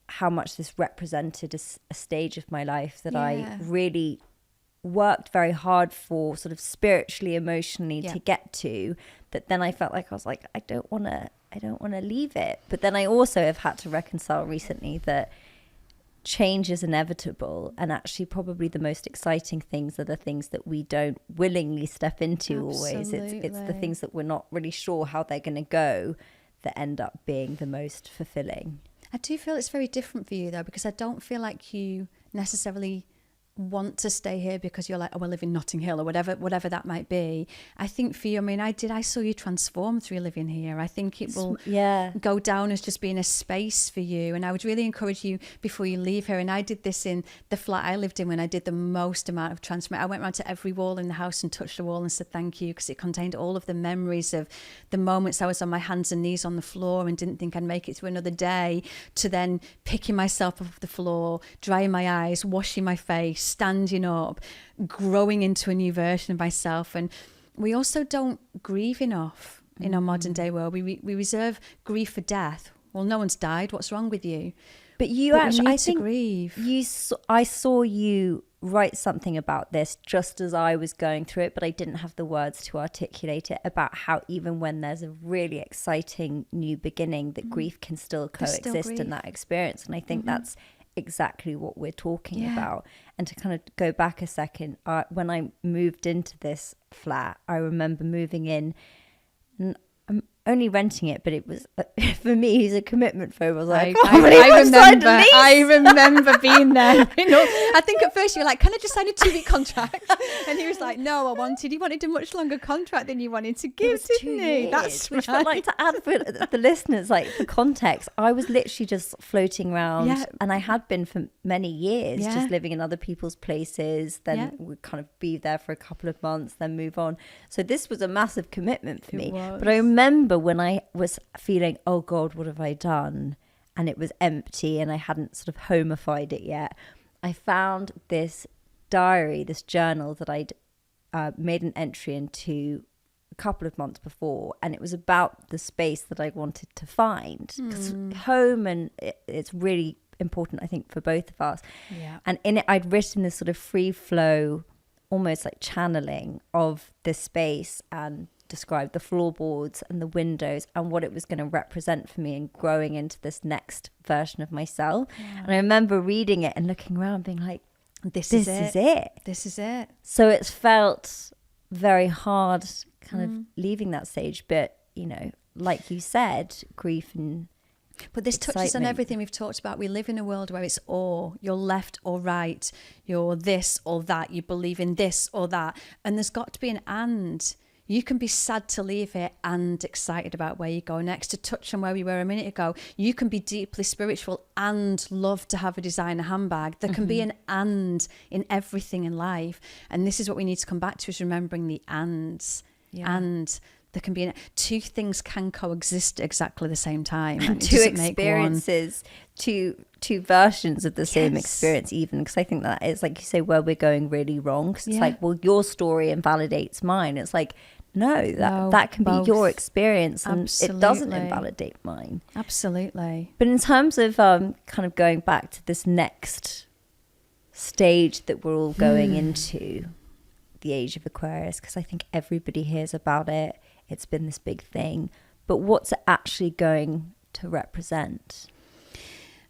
S1: how much this represented a stage of my life that I really worked very hard for, sort of spiritually, emotionally, to get to, that then I felt like I was like, I don't want to leave it. But then I also have had to reconcile recently that change is inevitable, and actually probably the most exciting things are the things that we don't willingly step into. Always it's the things that we're not really sure how they're going to go that end up being the most fulfilling.
S2: I do feel it's very different for you though, because I don't feel like you necessarily want to stay here because you're like, oh, I live in Notting Hill or whatever that might be. I think for you, I mean, I saw you transform through living here. I think it will go down as just being a space for you. And I would really encourage you before you leave here. And I did this in the flat I lived in when I did the most amount of transformation. I went around to every wall in the house and touched the wall and said thank you, because it contained all of the memories of the moments I was on my hands and knees on the floor and didn't think I'd make it through another day, to then picking myself off the floor, drying my eyes, washing my face, standing up, growing into a new version of myself. And we also don't grieve enough in our modern day world. We reserve grief for death. Well, no one's died. What's wrong with you?
S1: But you
S2: but
S1: actually, I think
S2: grieve.
S1: I saw you write something about this just as I was going through it, but I didn't have the words to articulate it, about how even when there's a really exciting new beginning, that grief can still coexist in that experience. And I think that's exactly what we're talking about. And to kind of go back a second, when I moved into this flat, I remember moving in, and I'm only renting it, but it was for me, he's a commitment phobe. I was like,
S2: I remember being there. You know, I think at first you were like, can I just sign a 2-week contract? And he was like, no, he wanted a much longer contract than you wanted to give, didn't he? That's
S1: which
S2: right.
S1: I'd like to add for the listeners, like for context, I was literally just floating around, and I had been for many years, just living in other people's places. Then we'd kind of be there for a couple of months, then move on. So this was a massive commitment for me. But I remember when I was feeling, oh God, what have I done? and it was empty and I hadn't sort of homified it yet, I found this diary, this journal that I'd made an entry into a couple of months before, and it was about the space that I wanted to find. Because home, and it's really important, I think, for both of us.
S2: Yeah.
S1: And in it, I'd written this sort of free flow, almost like channeling of this space, and described the floorboards and the windows and what it was going to represent for me and growing into this next version of myself. Yeah. And I remember reading it and looking around being like, this is it.
S2: This is it.
S1: So it's felt very hard kind of leaving that stage. But, you know, like you said, grief and
S2: but this touches on everything we've talked about. We live in a world where it's or you're left or right, you're this or that, you believe in this or that. And there's got to be an and. You can be sad to leave it and excited about where you go next. To touch on where we were a minute ago, you can be deeply spiritual and love to have a designer handbag. There can be an and in everything in life. And this is what we need to come back to, is remembering the ands. Yeah. And there can be two things can coexist at exactly the same time.
S1: And two experiences, two versions of the same experience, even, because I think that is, like you say, where we're going really wrong. Because it's like, well, your story invalidates mine. It's like, no, that can be your experience, and it doesn't invalidate mine.
S2: Absolutely.
S1: But in terms of kind of going back to this next stage that we're all going into, the age of Aquarius, because I think everybody hears about it. It's been this big thing. But what's it actually going to represent?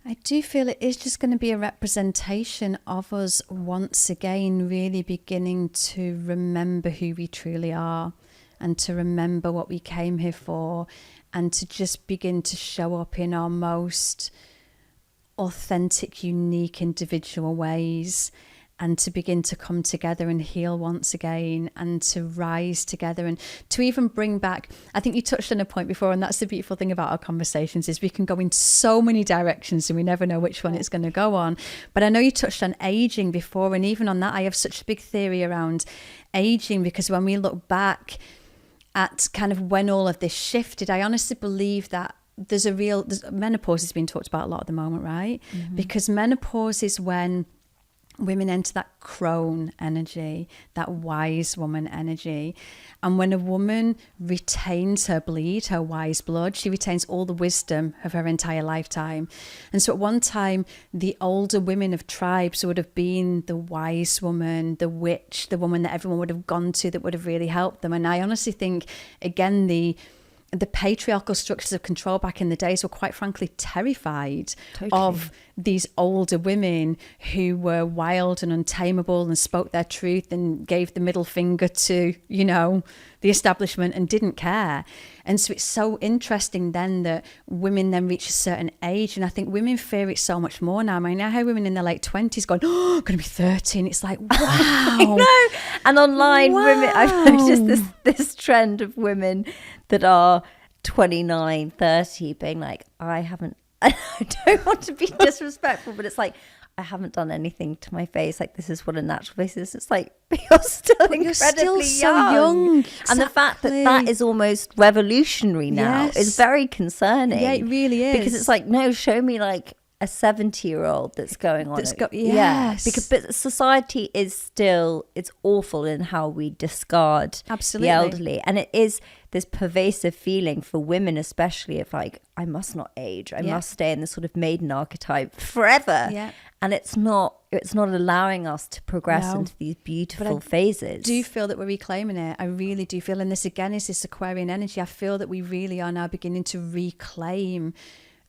S2: I do feel it is just going to be a representation of us once again really beginning to remember who we truly are, and to remember what we came here for, and to just begin to show up in our most authentic, unique, individual ways, and to begin to come together and heal once again, and to rise together, and to even bring back, I think you touched on a point before, and that's the beautiful thing about our conversations, is we can go in so many directions and we never know which one it's going to go on. But I know you touched on aging before, and even on that I have such a big theory around aging, because when we look back at kind of when all of this shifted, I honestly believe that menopause is being talked about a lot at the moment, right? Because menopause is when women enter that crone energy, that wise woman energy. And when a woman retains her bleed, her wise blood, she retains all the wisdom of her entire lifetime. And so at one time, the older women of tribes would have been the wise woman, the witch, the woman that everyone would have gone to that would have really helped them. And I honestly think, again, the patriarchal structures of control back in the days were quite frankly terrified of these older women who were wild and untamable and spoke their truth and gave the middle finger to, you know, the establishment and didn't care. And so it's so interesting then that women then reach a certain age, and I think women fear it so much more now. I mean, I hear women in their late 20s going, oh, I'm going to be 30, and it's like, wow.
S1: I know. And online, women, I've noticed this trend of women that are 29, 30 being like, I don't want to be disrespectful, but it's like, I haven't done anything to my face. Like, this is what a natural face is. It's like, you're still incredibly young. Exactly. And the fact that is almost revolutionary now is very concerning.
S2: Yeah, it really is.
S1: Because it's like, no, show me like a 70-year-old that's going on. But society is still, it's awful in how we discard the elderly. And it is this pervasive feeling for women, especially, of like, I must not age. I must stay in this sort of maiden archetype forever. Yeah. And it's not allowing us to progress into these beautiful phases. I
S2: do feel that we're reclaiming it. I really do feel, and this again is this Aquarian energy. I feel that we really are now beginning to reclaim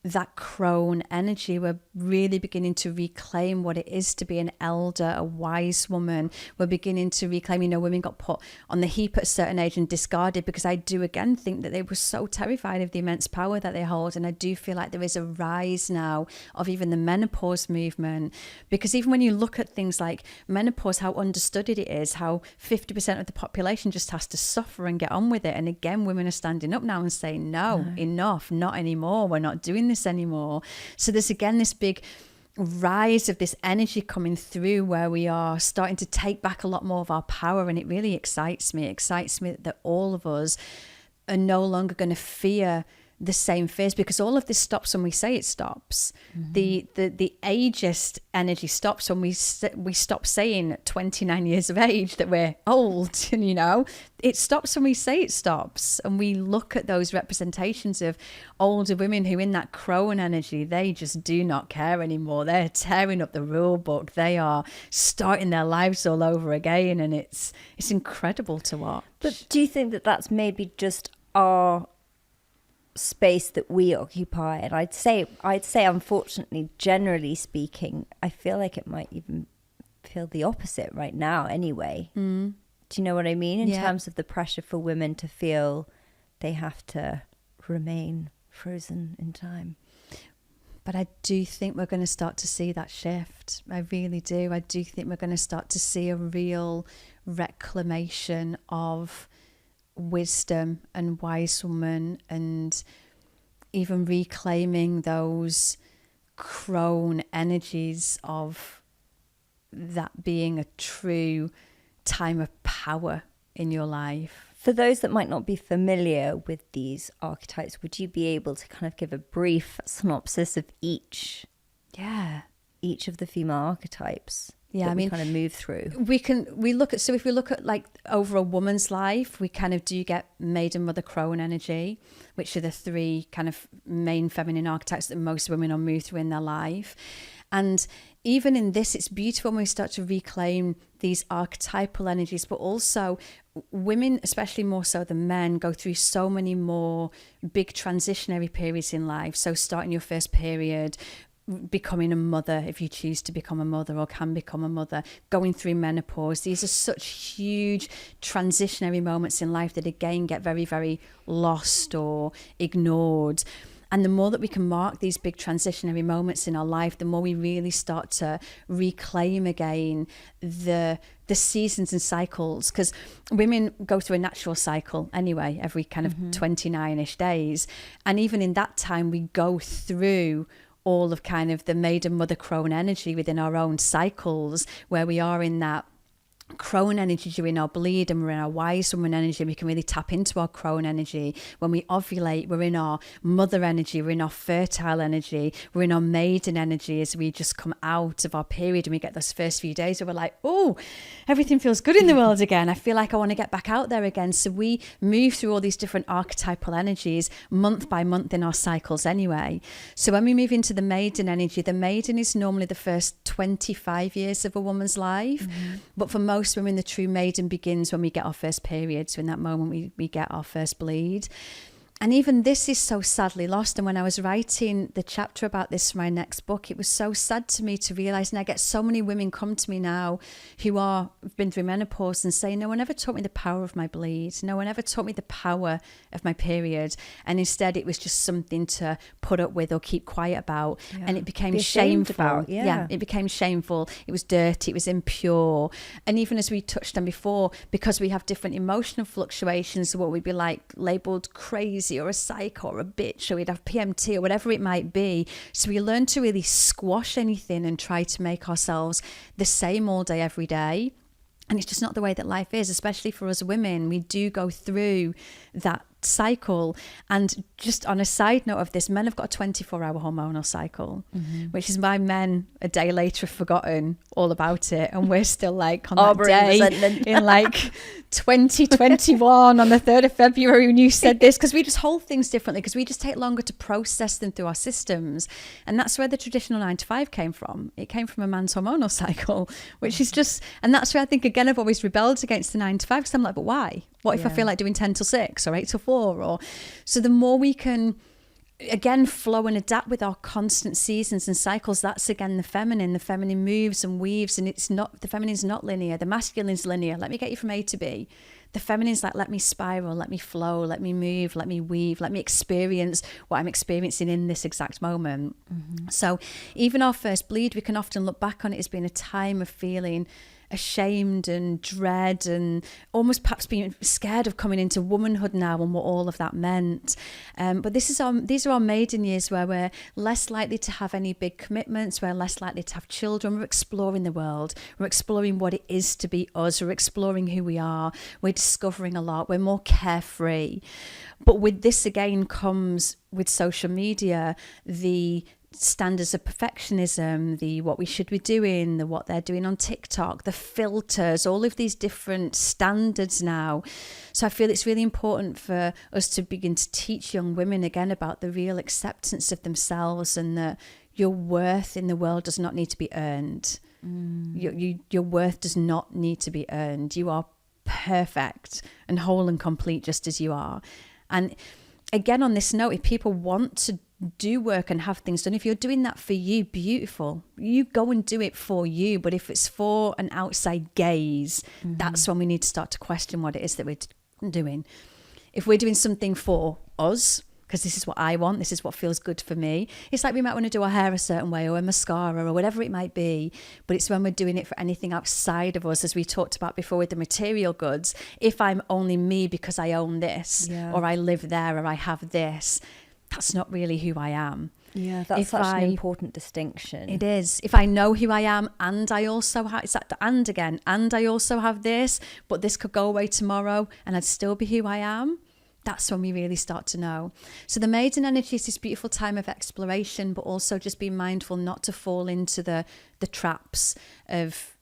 S2: that crone energy. We're really beginning to reclaim what it is to be an elder, a wise woman. We're beginning to reclaim, women got put on the heap at a certain age and discarded, because I do again think that they were so terrified of the immense power that they hold. And I do feel like there is a rise now of even the menopause movement, because even when you look at things like menopause, how understudied it is, how 50% of the population just has to suffer and get on with it. And again, women are standing up now and saying, no, enough, not anymore. We're not doing this anymore. So there's again this big rise of this energy coming through, where we are starting to take back a lot more of our power, and it really excites me. It excites me that all of us are no longer going to fear the same phase, because all of this stops when we say it stops. The ageist energy stops when we stop saying at 29 years of age that we're old, and it stops when we say it stops, and we look at those representations of older women who in that crone energy, they just do not care anymore. They're tearing up the rule book. They are starting their lives all over again, and it's incredible to watch.
S1: But do you think that that's maybe just our space that we occupy? And I'd say unfortunately, generally speaking, I feel like it might even feel the opposite right now anyway. Do you know what I mean? In terms of the pressure for women to feel they have to remain frozen in time.
S2: But I do think we're going to start to see that shift. I really do. I do think we're going to start to see a real reclamation of wisdom and wise woman, and even reclaiming those crone energies of that being a true time of power in your life.
S1: For those that might not be familiar with these archetypes, would you be able to kind of give a brief synopsis of each of the female archetypes?
S2: Yeah, I mean,
S1: kind of move through.
S2: If we look at like over a woman's life, we kind of do get maiden, mother, crone energy, which are the three kind of main feminine archetypes that most women will move through in their life. And even in this, it's beautiful when we start to reclaim these archetypal energies, but also women, especially more so than men, go through so many more big transitionary periods in life. So starting your first period, becoming a mother, if you choose to become a mother or can become a mother, going through menopause. These are such huge transitionary moments in life that again get very, very lost or ignored. And the more that we can mark these big transitionary moments in our life, the more we really start to reclaim again the seasons and cycles. Because women go through a natural cycle anyway, every kind of 29-ish days. And even in that time, we go through all of kind of the maiden, mother, crone energy within our own cycles, where we are in that crone energy during our bleed, and we're in our wise woman energy. We can really tap into our crone energy. When we ovulate, we're in our mother energy, we're in our fertile energy, we're in our maiden energy as we just come out of our period, and we get those first few days where we're like, oh, everything feels good in the world again. I feel like I want to get back out there again. So we move through all these different archetypal energies month by month in our cycles anyway. So when we move into the maiden energy, the maiden is normally the first 25 years of a woman's life. But for most women, the true maiden begins when we get our first period. So in that moment, we get our first bleed. And even this is so sadly lost. And when I was writing the chapter about this for my next book, it was so sad to me to realise, and I get so many women come to me now who have been through menopause and say, no one ever taught me the power of my bleed. No one ever taught me the power of my period. And instead it was just something to put up with or keep quiet about. Yeah. And it became shameful. It became shameful. It was dirty. It was impure. And even as we touched on before, because we have different emotional fluctuations, what we'd be like labelled crazy or a psycho or a bitch, or we'd have PMT or whatever it might be. So we learn to really squash anything and try to make ourselves the same all day, every day. And it's just not the way that life is, especially for us women. We do go through that cycle. And just on a side note of this, men have got a 24-hour hormonal cycle, which is why men a day later have forgotten all about it, and we're still like on that day in like 2021 on the 3rd of February when you said this, because we just hold things differently, because we just take longer to process them through our systems. And that's where the traditional 9 to 5 came from. It came from a man's hormonal cycle, which is just, and that's where I think again I've always rebelled against the 9 to 5, because I'm like, but why? What if I feel like doing 10 till 6 or 8 till 4? Or so the more we can again flow and adapt with our constant seasons and cycles, that's again the feminine. The feminine moves and weaves, and it's not, the feminine's not linear. The masculine's linear. Let me get you from A to B. The feminine's like, let me spiral, let me flow, let me move, let me weave, let me experience what I'm experiencing in this exact moment. So even our first bleed, we can often look back on it as being a time of feeling ashamed and dread and almost perhaps being scared of coming into womanhood now and what all of that meant. But these are our maiden years where we're less likely to have any big commitments, we're less likely to have children, we're exploring the world, we're exploring what it is to be us, we're exploring who we are, we're discovering a lot, we're more carefree. But with this again comes, with social media, the standards of perfectionism, the what we should be doing, the what they're doing on TikTok, the filters, all of these different standards now. So I feel it's really important for us to begin to teach young women again about the real acceptance of themselves, and that your worth in the world does not need to be earned. Your worth does not need to be earned. You are perfect and whole and complete just as you are. And again, on this note, if people want to do work and have things done, if you're doing that for you, beautiful, you go and do it for you. But if it's for an outside gaze, that's when we need to start to question what it is that we're doing. If we're doing something for us, because this is what I want, this is what feels good for me. It's like we might want to do our hair a certain way, or a mascara, or whatever it might be. But it's when we're doing it for anything outside of us, as we talked about before with the material goods. If I'm only me because I own this, or I live there, or I have this, that's not really who I am.
S1: Yeah, that's such an important distinction.
S2: It is. If I know who I am, and I also have, it's that and again, and I also have this, but this could go away tomorrow and I'd still be who I am. That's when we really start to know. So the maiden energy is this beautiful time of exploration, but also just be mindful not to fall into the traps of,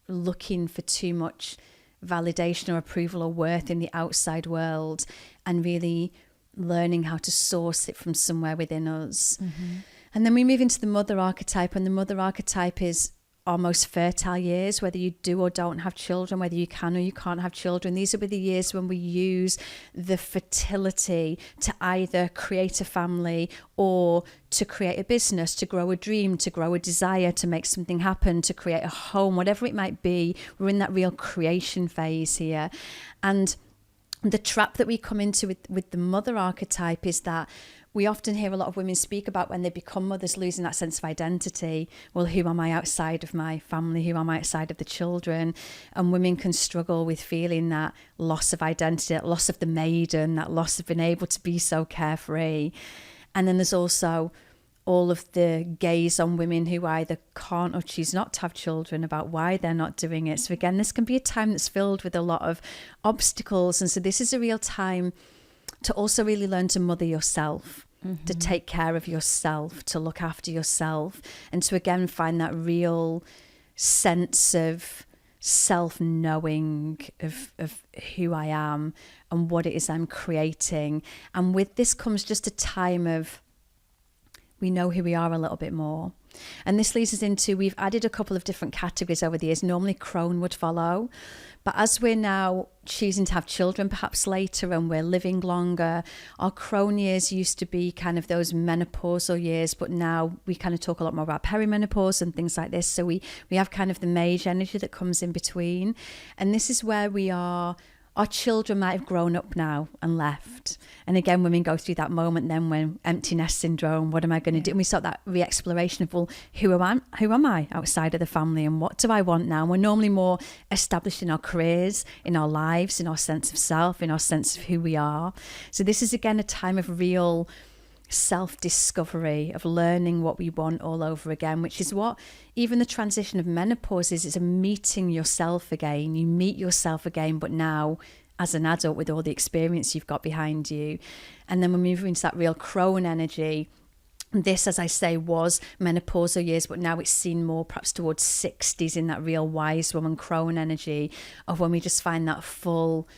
S2: looking for too much validation or approval or worth in the outside world, and really learning how to source it from somewhere within us. And then we move into the mother archetype, and the mother archetype is our most fertile years, whether you do or don't have children, whether you can or you can't have children. These will be the years when we use the fertility to either create a family or to create a business, to grow a dream, to grow a desire, to make something happen, to create a home, whatever it might be. We're in that real creation phase here. And the trap that we come into with the mother archetype is that we often hear a lot of women speak about when they become mothers losing that sense of identity. Well, who am I outside of my family? Who am I outside of the children? And women can struggle with feeling that loss of identity, that loss of the maiden, that loss of being able to be so carefree. And then there's also all of the gaze on women who either can't or choose not to have children about why they're not doing it. So again, this can be a time that's filled with a lot of obstacles. And so this is a real time to also really learn to mother yourself, to take care of yourself, to look after yourself, and to again find that real sense of self-knowing of who I am and what it is I'm creating. And with this comes just a time of, we know who we are a little bit more. And this leads us into, we've added a couple of different categories over the years. Normally crone would follow, but as we're now choosing to have children perhaps later and we're living longer, our crone years used to be kind of those menopausal years, but now we kind of talk a lot more about perimenopause and things like this. So we have kind of the mage energy that comes in between. And this is where we are. Our children might have grown up now and left. And again, women go through that moment then when empty nest syndrome, what am I going to do? And we start that re-exploration of, well, who am I outside of the family, and what do I want now? And we're normally more established in our careers, in our lives, in our sense of self, in our sense of who we are. So this is again a time of real self-discovery, of learning what we want all over again, which is what even the transition of menopause is. It's a meeting yourself again. You meet yourself again, but now as an adult with all the experience you've got behind you. And then we're moving into that real crone energy. This, as I say, was menopausal years, but now it's seen more perhaps towards 60s in that real wise woman crone energy of when we just find that full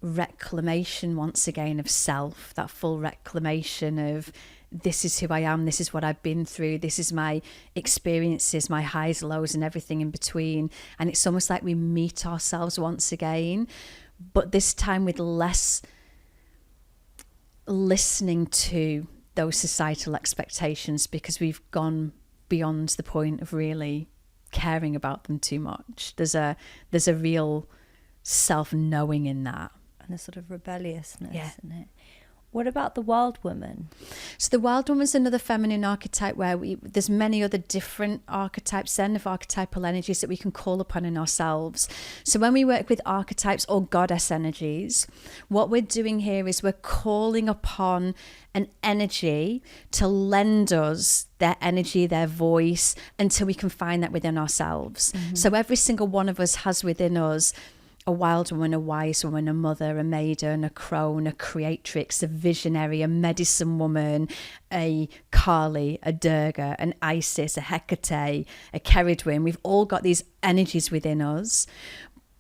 S2: reclamation once again of self, that full reclamation of, this is who I am, this is what I've been through, this is my experiences, my highs, lows, and everything in between. And it's almost like we meet ourselves once again, but this time with less listening to those societal expectations, because we've gone beyond the point of really caring about them too much. There's a real self-knowing in that.
S1: And a sort of rebelliousness in it. What about the wild woman?
S2: So the wild woman's another feminine archetype where there's many other different archetypes then of archetypal energies that we can call upon in ourselves. So when we work with archetypes or goddess energies, what we're doing here is we're calling upon an energy to lend us their energy, their voice, until we can find that within ourselves. So every single one of us has within us a wild woman, a wise woman, a mother, a maiden, a crone, a creatrix, a visionary, a medicine woman, a Kali, a Durga, an Isis, a Hecate, a Keridwen. We've all got these energies within us.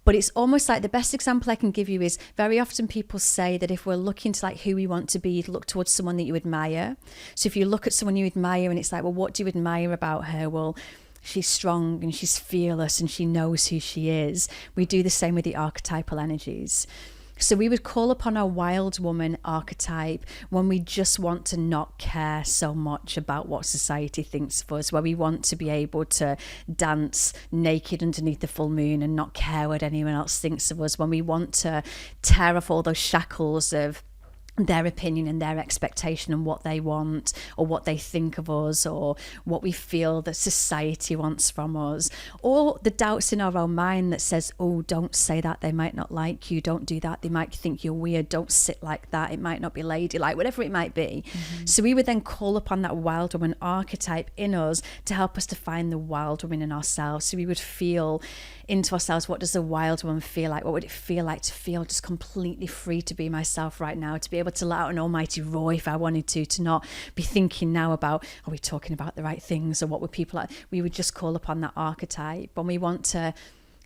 S2: But it's almost like the best example I can give you is very often people say that if we're looking to like who we want to be, you'd look towards someone that you admire. So if you look at someone you admire and it's like, well, what do you admire about her? Well, she's strong and she's fearless and she knows who she is. We do the same with the archetypal energies. So we would call upon our wild woman archetype when we just want to not care so much about what society thinks of us, where we want to be able to dance naked underneath the full moon and not care what anyone else thinks of us, when we want to tear off all those shackles of their opinion and their expectation and what they want or what they think of us or what we feel that society wants from us, or the doubts in our own mind that says, oh, don't say that, they might not like you, don't do that, they might think you're weird, don't sit like that, it might not be ladylike, whatever it might be. So we would then call upon that wild woman archetype in us to help us to find the wild woman in ourselves. So we would feel into ourselves, what does a wild woman feel like? What would it feel like to feel just completely free to be myself right now, to be able to let out an almighty roar if I wanted to not be thinking now about, are we talking about the right things or what would people like? We would just call upon that archetype. When we want to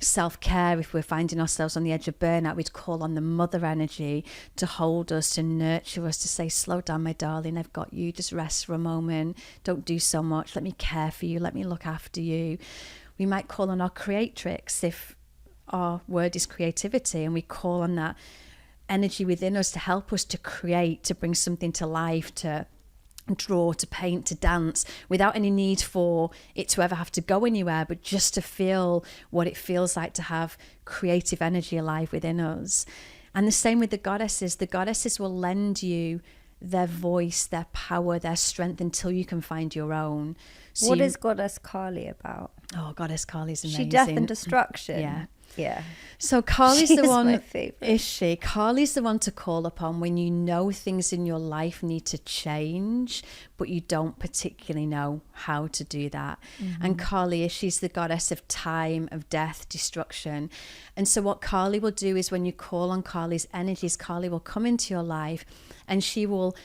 S2: self-care, if we're finding ourselves on the edge of burnout, we'd call on the mother energy to hold us, to nurture us, to say, slow down, my darling, I've got you, just rest for a moment, don't do so much, let me care for you, let me look after you. We might call on our creatrix if our word is creativity, and we call on that energy within us to help us to create, to bring something to life, to draw, to paint, to dance, without any need for it to ever have to go anywhere, but just to feel what it feels like to have creative energy alive within us. And the same with the goddesses. The goddesses will lend you their voice, their power, their strength until you can find your own. So
S1: what is Goddess Kali about?
S2: Oh, Goddess Kali's amazing.
S1: She death and destruction.
S2: Yeah. So Kali's the one,
S1: my favorite.
S2: is she? Kali's the one to call upon when you know things in your life need to change, but you don't particularly know how to do that. And Kali, she's the goddess of time, of death, destruction. And so what Kali will do is when you call on Kali's energies, Kali will come into your life and she will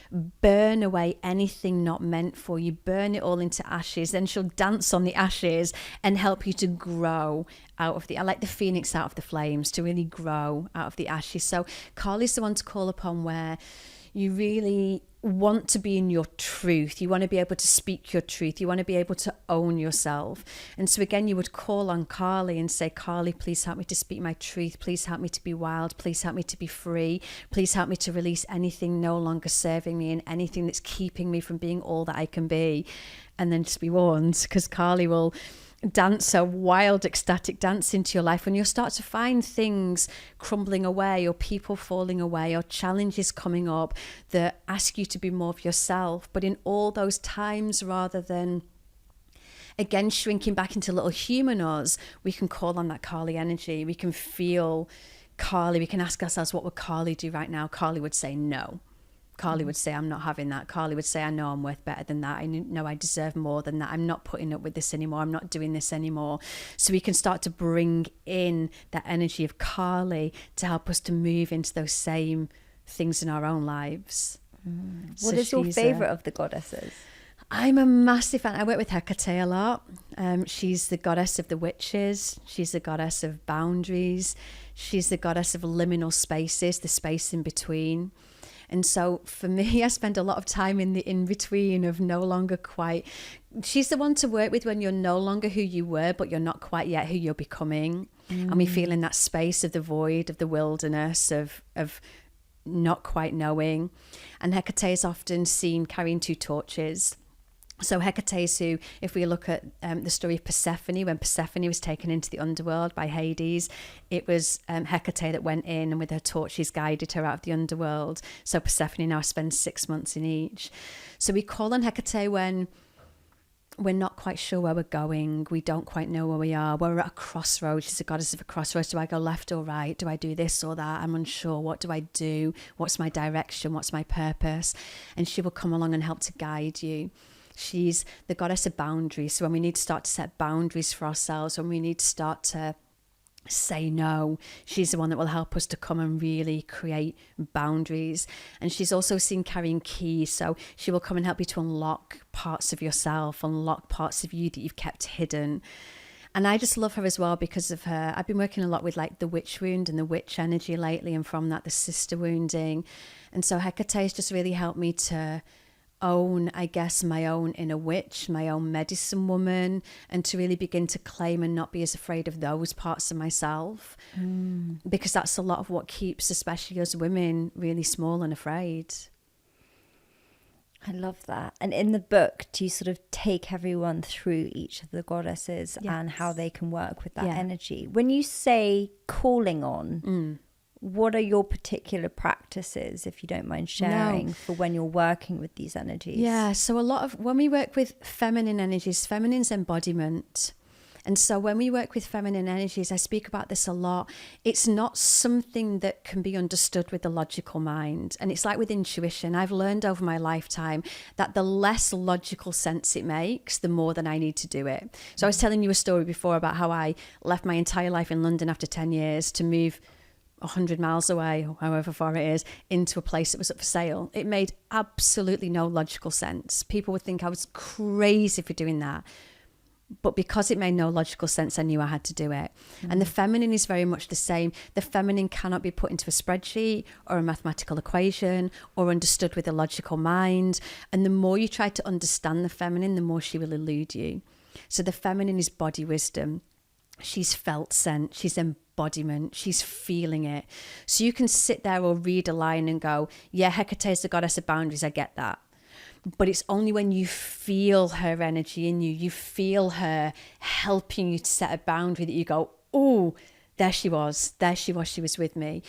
S2: burn away anything not meant for you, burn it all into ashes. Then she'll dance on the ashes and help you to grow out of I like the phoenix out of the flames, to really grow out of the ashes. So Kali's the one to call upon where you really want to be in your truth. You want to be able to speak your truth. You want to be able to own yourself. And so again, you would call on Kali and say, Kali, please help me to speak my truth. Please help me to be wild. Please help me to be free. Please help me to release anything no longer serving me and anything that's keeping me from being all that I can be. And then just be warned, because Kali will dance a wild, ecstatic dance into your life when you'll start to find things crumbling away or people falling away or challenges coming up that ask you to be more of yourself. But in all those times, rather than again shrinking back into little human us, we can call on that Kali energy. We can feel Kali. We can ask ourselves, what would Kali do right now? Kali would say no. Kali would say, I'm not having that. Kali would say, I know I'm worth better than that. I know I deserve more than that. I'm not putting up with this anymore. I'm not doing this anymore. So we can start to bring in that energy of Kali to help us to move into those same things in our own lives.
S1: What is your favourite of the goddesses?
S2: I'm a massive fan. I work with Hecate a lot. She's the goddess of the witches. She's the goddess of boundaries. She's the goddess of liminal spaces, the space in between. And so for me, I spend a lot of time in the in-between of no longer quite. She's the one to work with when you're no longer who you were, but you're not quite yet who you're becoming. And we feel in that space of the void, of the wilderness, of not quite knowing. And Hecate is often seen carrying 2 torches. So Hecate, who, if we look at the story of Persephone, when Persephone was taken into the underworld by Hades, it was Hecate that went in, and with her torches guided her out of the underworld. So Persephone now spends 6 months in each. So we call on Hecate when we're not quite sure where we're going. We don't quite know where we are. We're at a crossroads. She's a goddess of a crossroads. Do I go left or right? Do I do this or that? I'm unsure. What do I do? What's my direction? What's my purpose? And she will come along and help to guide you. She's the goddess of boundaries. So when we need to start to set boundaries for ourselves, when we need to start to say no, she's the one that will help us to come and really create boundaries. And she's also seen carrying keys, so she will come and help you to unlock parts of yourself, unlock parts of you that you've kept hidden. And I just love her as well because of her. I've been working a lot with like the witch wound and the witch energy lately, and from that the sister wounding. And so Hecate has just really helped me to own, I guess, my own inner witch, my own medicine woman, and to really begin to claim and not be as afraid of those parts of myself. Because that's a lot of what keeps, especially us women, really small and afraid.
S1: I love that. And in the book, do you sort of take everyone through each of the goddesses and how they can work with that energy? When you say calling on, what are your particular practices, if you don't mind sharing, for when you're working with these energies?
S2: Yeah, so a lot of when we work with feminine energies, feminine's embodiment. And so when we work with feminine energies, I speak about this a lot. It's not something that can be understood with the logical mind. And it's like with intuition. I've learned over my lifetime that the less logical sense it makes, the more that I need to do it. So I was telling you a story before about how I left my entire life in London after 10 years to move 100 miles away, or however far it is, into a place that was up for sale. It made absolutely no logical sense. People would think I was crazy for doing that. But because it made no logical sense, I knew I had to do it. And the feminine is very much the same. The feminine cannot be put into a spreadsheet or a mathematical equation or understood with a logical mind. And the more you try to understand the feminine, the more she will elude you. So the feminine is body wisdom. She's felt scent. She's embodiment. She's feeling it. So you can sit there or read a line and go, yeah, Hecate is the goddess of boundaries. I get that. But it's only when you feel her energy in you, you feel her helping you to set a boundary, that you go, oh, there she was, she was with me.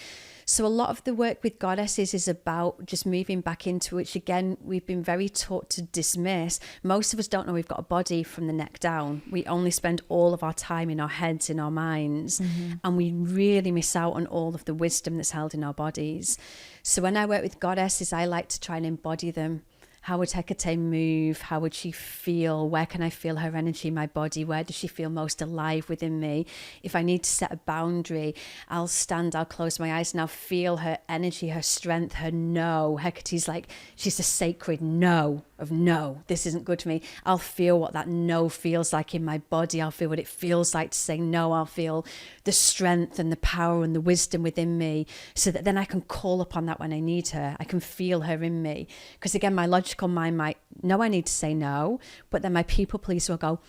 S2: So a lot of the work with goddesses is about just moving back into, which again, we've been very taught to dismiss. Most of us don't know we've got a body from the neck down. We only spend all of our time in our heads, in our minds, and we really miss out on all of the wisdom that's held in our bodies. So when I work with goddesses, I like to try and embody them. How would Hecate move? How would she feel? Where can I feel her energy in my body? Where does she feel most alive within me? If I need to set a boundary, I'll stand, I'll close my eyes, and I'll feel her energy, her strength, her no. Hecate's like, she's a sacred no of no, this isn't good for me. I'll feel what that no feels like in my body. I'll feel what it feels like to say no. I'll feel the strength and the power and the wisdom within me, so that then I can call upon that when I need her. I can feel her in me. Because again, my logical mind might know I need to say no, but then my people pleaser will go,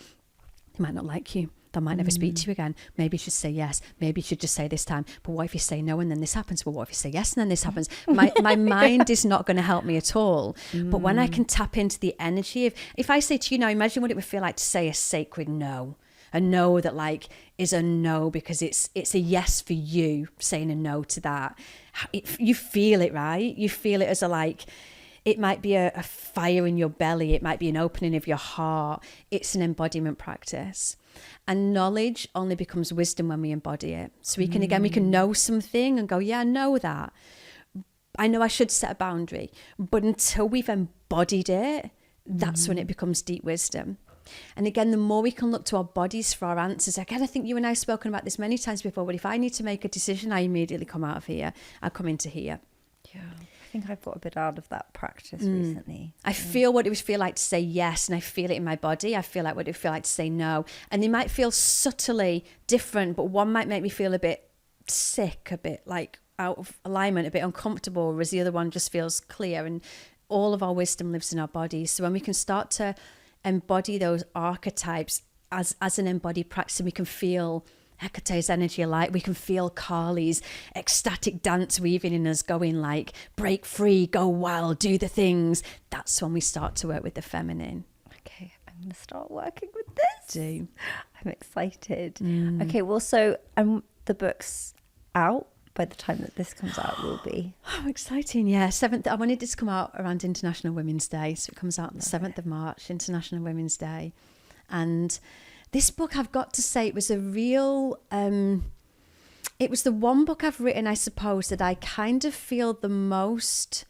S2: they might not like you. They might never speak to you again. Maybe you should say yes. Maybe you should just say this time. But what if you say no and then this happens? Well, what if you say yes and then this happens? My mind is not going to help me at all. But when I can tap into the energy of, if I say to you now, imagine what it would feel like to say a sacred no. A no that like is a no because it's a yes for you, saying a no to that. You feel it, right? You feel it as a like, it might be a fire in your belly. It might be an opening of your heart. It's an embodiment practice. And knowledge only becomes wisdom when we embody it. So we can, again, we can know something and go, yeah, I know that. I know I should set a boundary. But until we've embodied it, that's when it becomes deep wisdom. And again, the more we can look to our bodies for our answers. Again, I think you and I have spoken about this many times before, but if I need to make a decision, I immediately come out of here. I come into here.
S1: Yeah. I think I've got a bit out of that practice recently.
S2: I feel what it would feel like to say yes, and I feel it in my body. I feel like what it would feel like to say no. And they might feel subtly different, but one might make me feel a bit sick, a bit like out of alignment, a bit uncomfortable, whereas the other one just feels clear. And all of our wisdom lives in our bodies. So when we can start to embody those archetypes as an embodied practice, and we can feel Hecate's energy alike, we can feel Kali's ecstatic dance weaving in us, going like, break free, go wild, do the things. That's when we start to work with the feminine.
S1: okay, I'm going to start working with this.
S2: Do.
S1: I'm excited. Okay, well, so the book's out by the time that this comes out will be.
S2: Oh, exciting. Yeah, 7th. I wanted this to come out around International Women's Day. So it comes out on the 7th of March, International Women's Day. And this book, I've got to say, it was a real... it was the one book I've written, I suppose, that I kind of feel the most...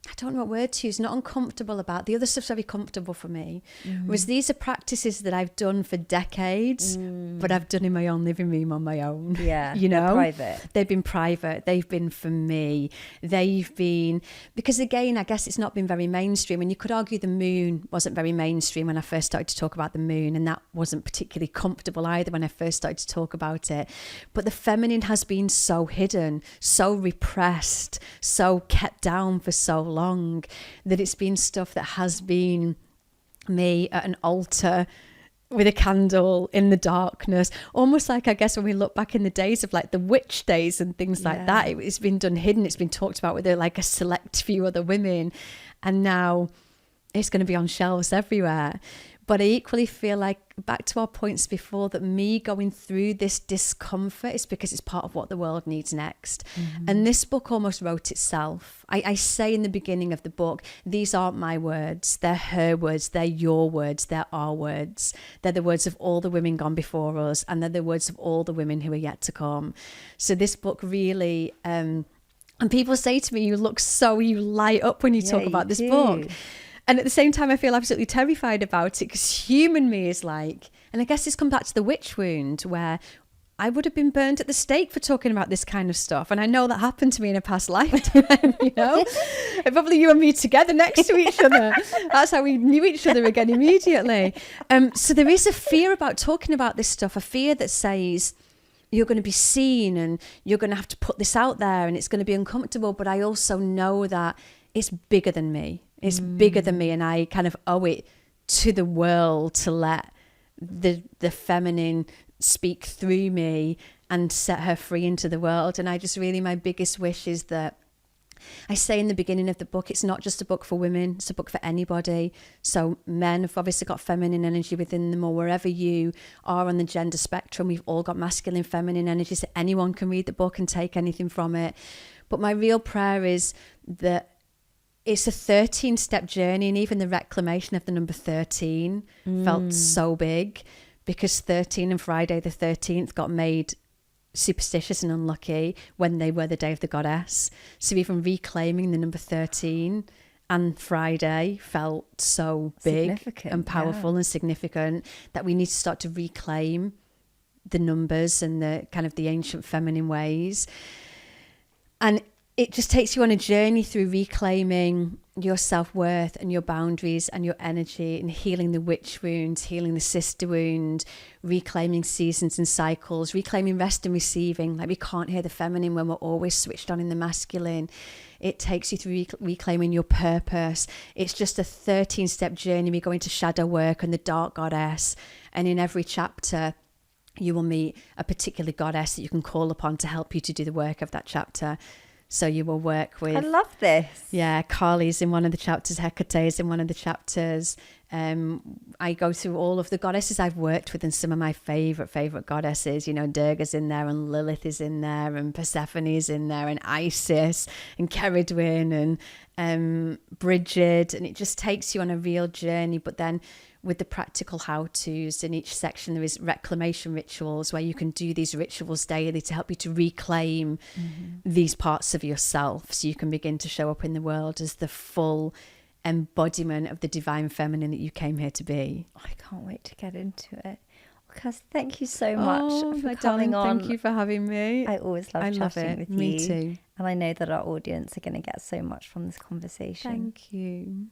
S2: I don't know what word to use, not uncomfortable about. The other stuff's very comfortable for me. Whereas these are practices that I've done for decades, but I've done in my own living room on my own.
S1: Yeah,
S2: you know,
S1: private.
S2: They've been private. They've been for me. They've been, because again, I guess it's not been very mainstream. And you could argue the moon wasn't very mainstream when I first started to talk about the moon. And that wasn't particularly comfortable either when I first started to talk about it. But the feminine has been so hidden, so repressed, so kept down for so long, that it's been stuff that has been me at an altar with a candle in the darkness, almost like, I guess, when we look back in the days of like the witch days and things like that, it's been done hidden, it's been talked about with like a select few other women, and now it's going to be on shelves everywhere. But I equally feel like, back to our points before, that me going through this discomfort is because it's part of what the world needs next. And this book almost wrote itself. I say in the beginning of the book, these aren't my words. They're her words. They're your words. They're our words. They're the words of all the women gone before us. And they're the words of all the women who are yet to come. So this book really... and people say to me, you light up when you talk about this book. And at the same time, I feel absolutely terrified about it, because human me is like, and I guess this comes back to the witch wound, where I would have been burned at the stake for talking about this kind of stuff. And I know that happened to me in a past lifetime, you know, and probably you and me together next to each other. That's how we knew each other again immediately. So there is a fear about talking about this stuff, a fear that says, you're going to be seen and you're going to have to put this out there and it's going to be uncomfortable. But I also know that it's bigger than me. It's bigger than me, and I kind of owe it to the world to let the feminine speak through me and set her free into the world. And I just really, my biggest wish is that, I say in the beginning of the book, it's not just a book for women, it's a book for anybody. So men have obviously got feminine energy within them, or wherever you are on the gender spectrum, we've all got masculine, feminine energy, so anyone can read the book and take anything from it. But my real prayer is that it's a 13-step journey, and even the reclamation of the number 13 felt so big, because 13 and Friday the 13th got made superstitious and unlucky when they were the day of the goddess. So even reclaiming the number 13 and Friday felt so big and powerful and significant, that we need to start to reclaim the numbers and the kind of the ancient feminine ways. And it just takes you on a journey through reclaiming your self-worth and your boundaries and your energy, and healing the witch wound, healing the sister wound, reclaiming seasons and cycles, reclaiming rest and receiving. Like, we can't hear the feminine when we're always switched on in the masculine. It takes you through reclaiming your purpose. It's just a 13-step journey. We go into shadow work and the dark goddess, and in every chapter you will meet a particular goddess that you can call upon to help you to do the work of that chapter. So you will work with... I
S1: love this.
S2: Yeah, Kali's in one of the chapters, Hecate is in one of the chapters. I go through all of the goddesses I've worked with, and some of my favourite goddesses. You know, Durga's in there, and Lilith is in there, and Persephone is in there, and Isis, and Ceridwen, and Bridget. And it just takes you on a real journey. But then with the practical how-tos, in each section there is reclamation rituals, where you can do these rituals daily to help you to reclaim these parts of yourself, so you can begin to show up in the world as the full embodiment of the divine feminine that you came here to be.
S1: I can't wait to get into it. Kirsty, thank you so much for coming on.
S2: Thank you for having me.
S1: I always love chatting with you.
S2: Me too.
S1: And I know that our audience are going to get so much from this conversation.
S2: Thank you.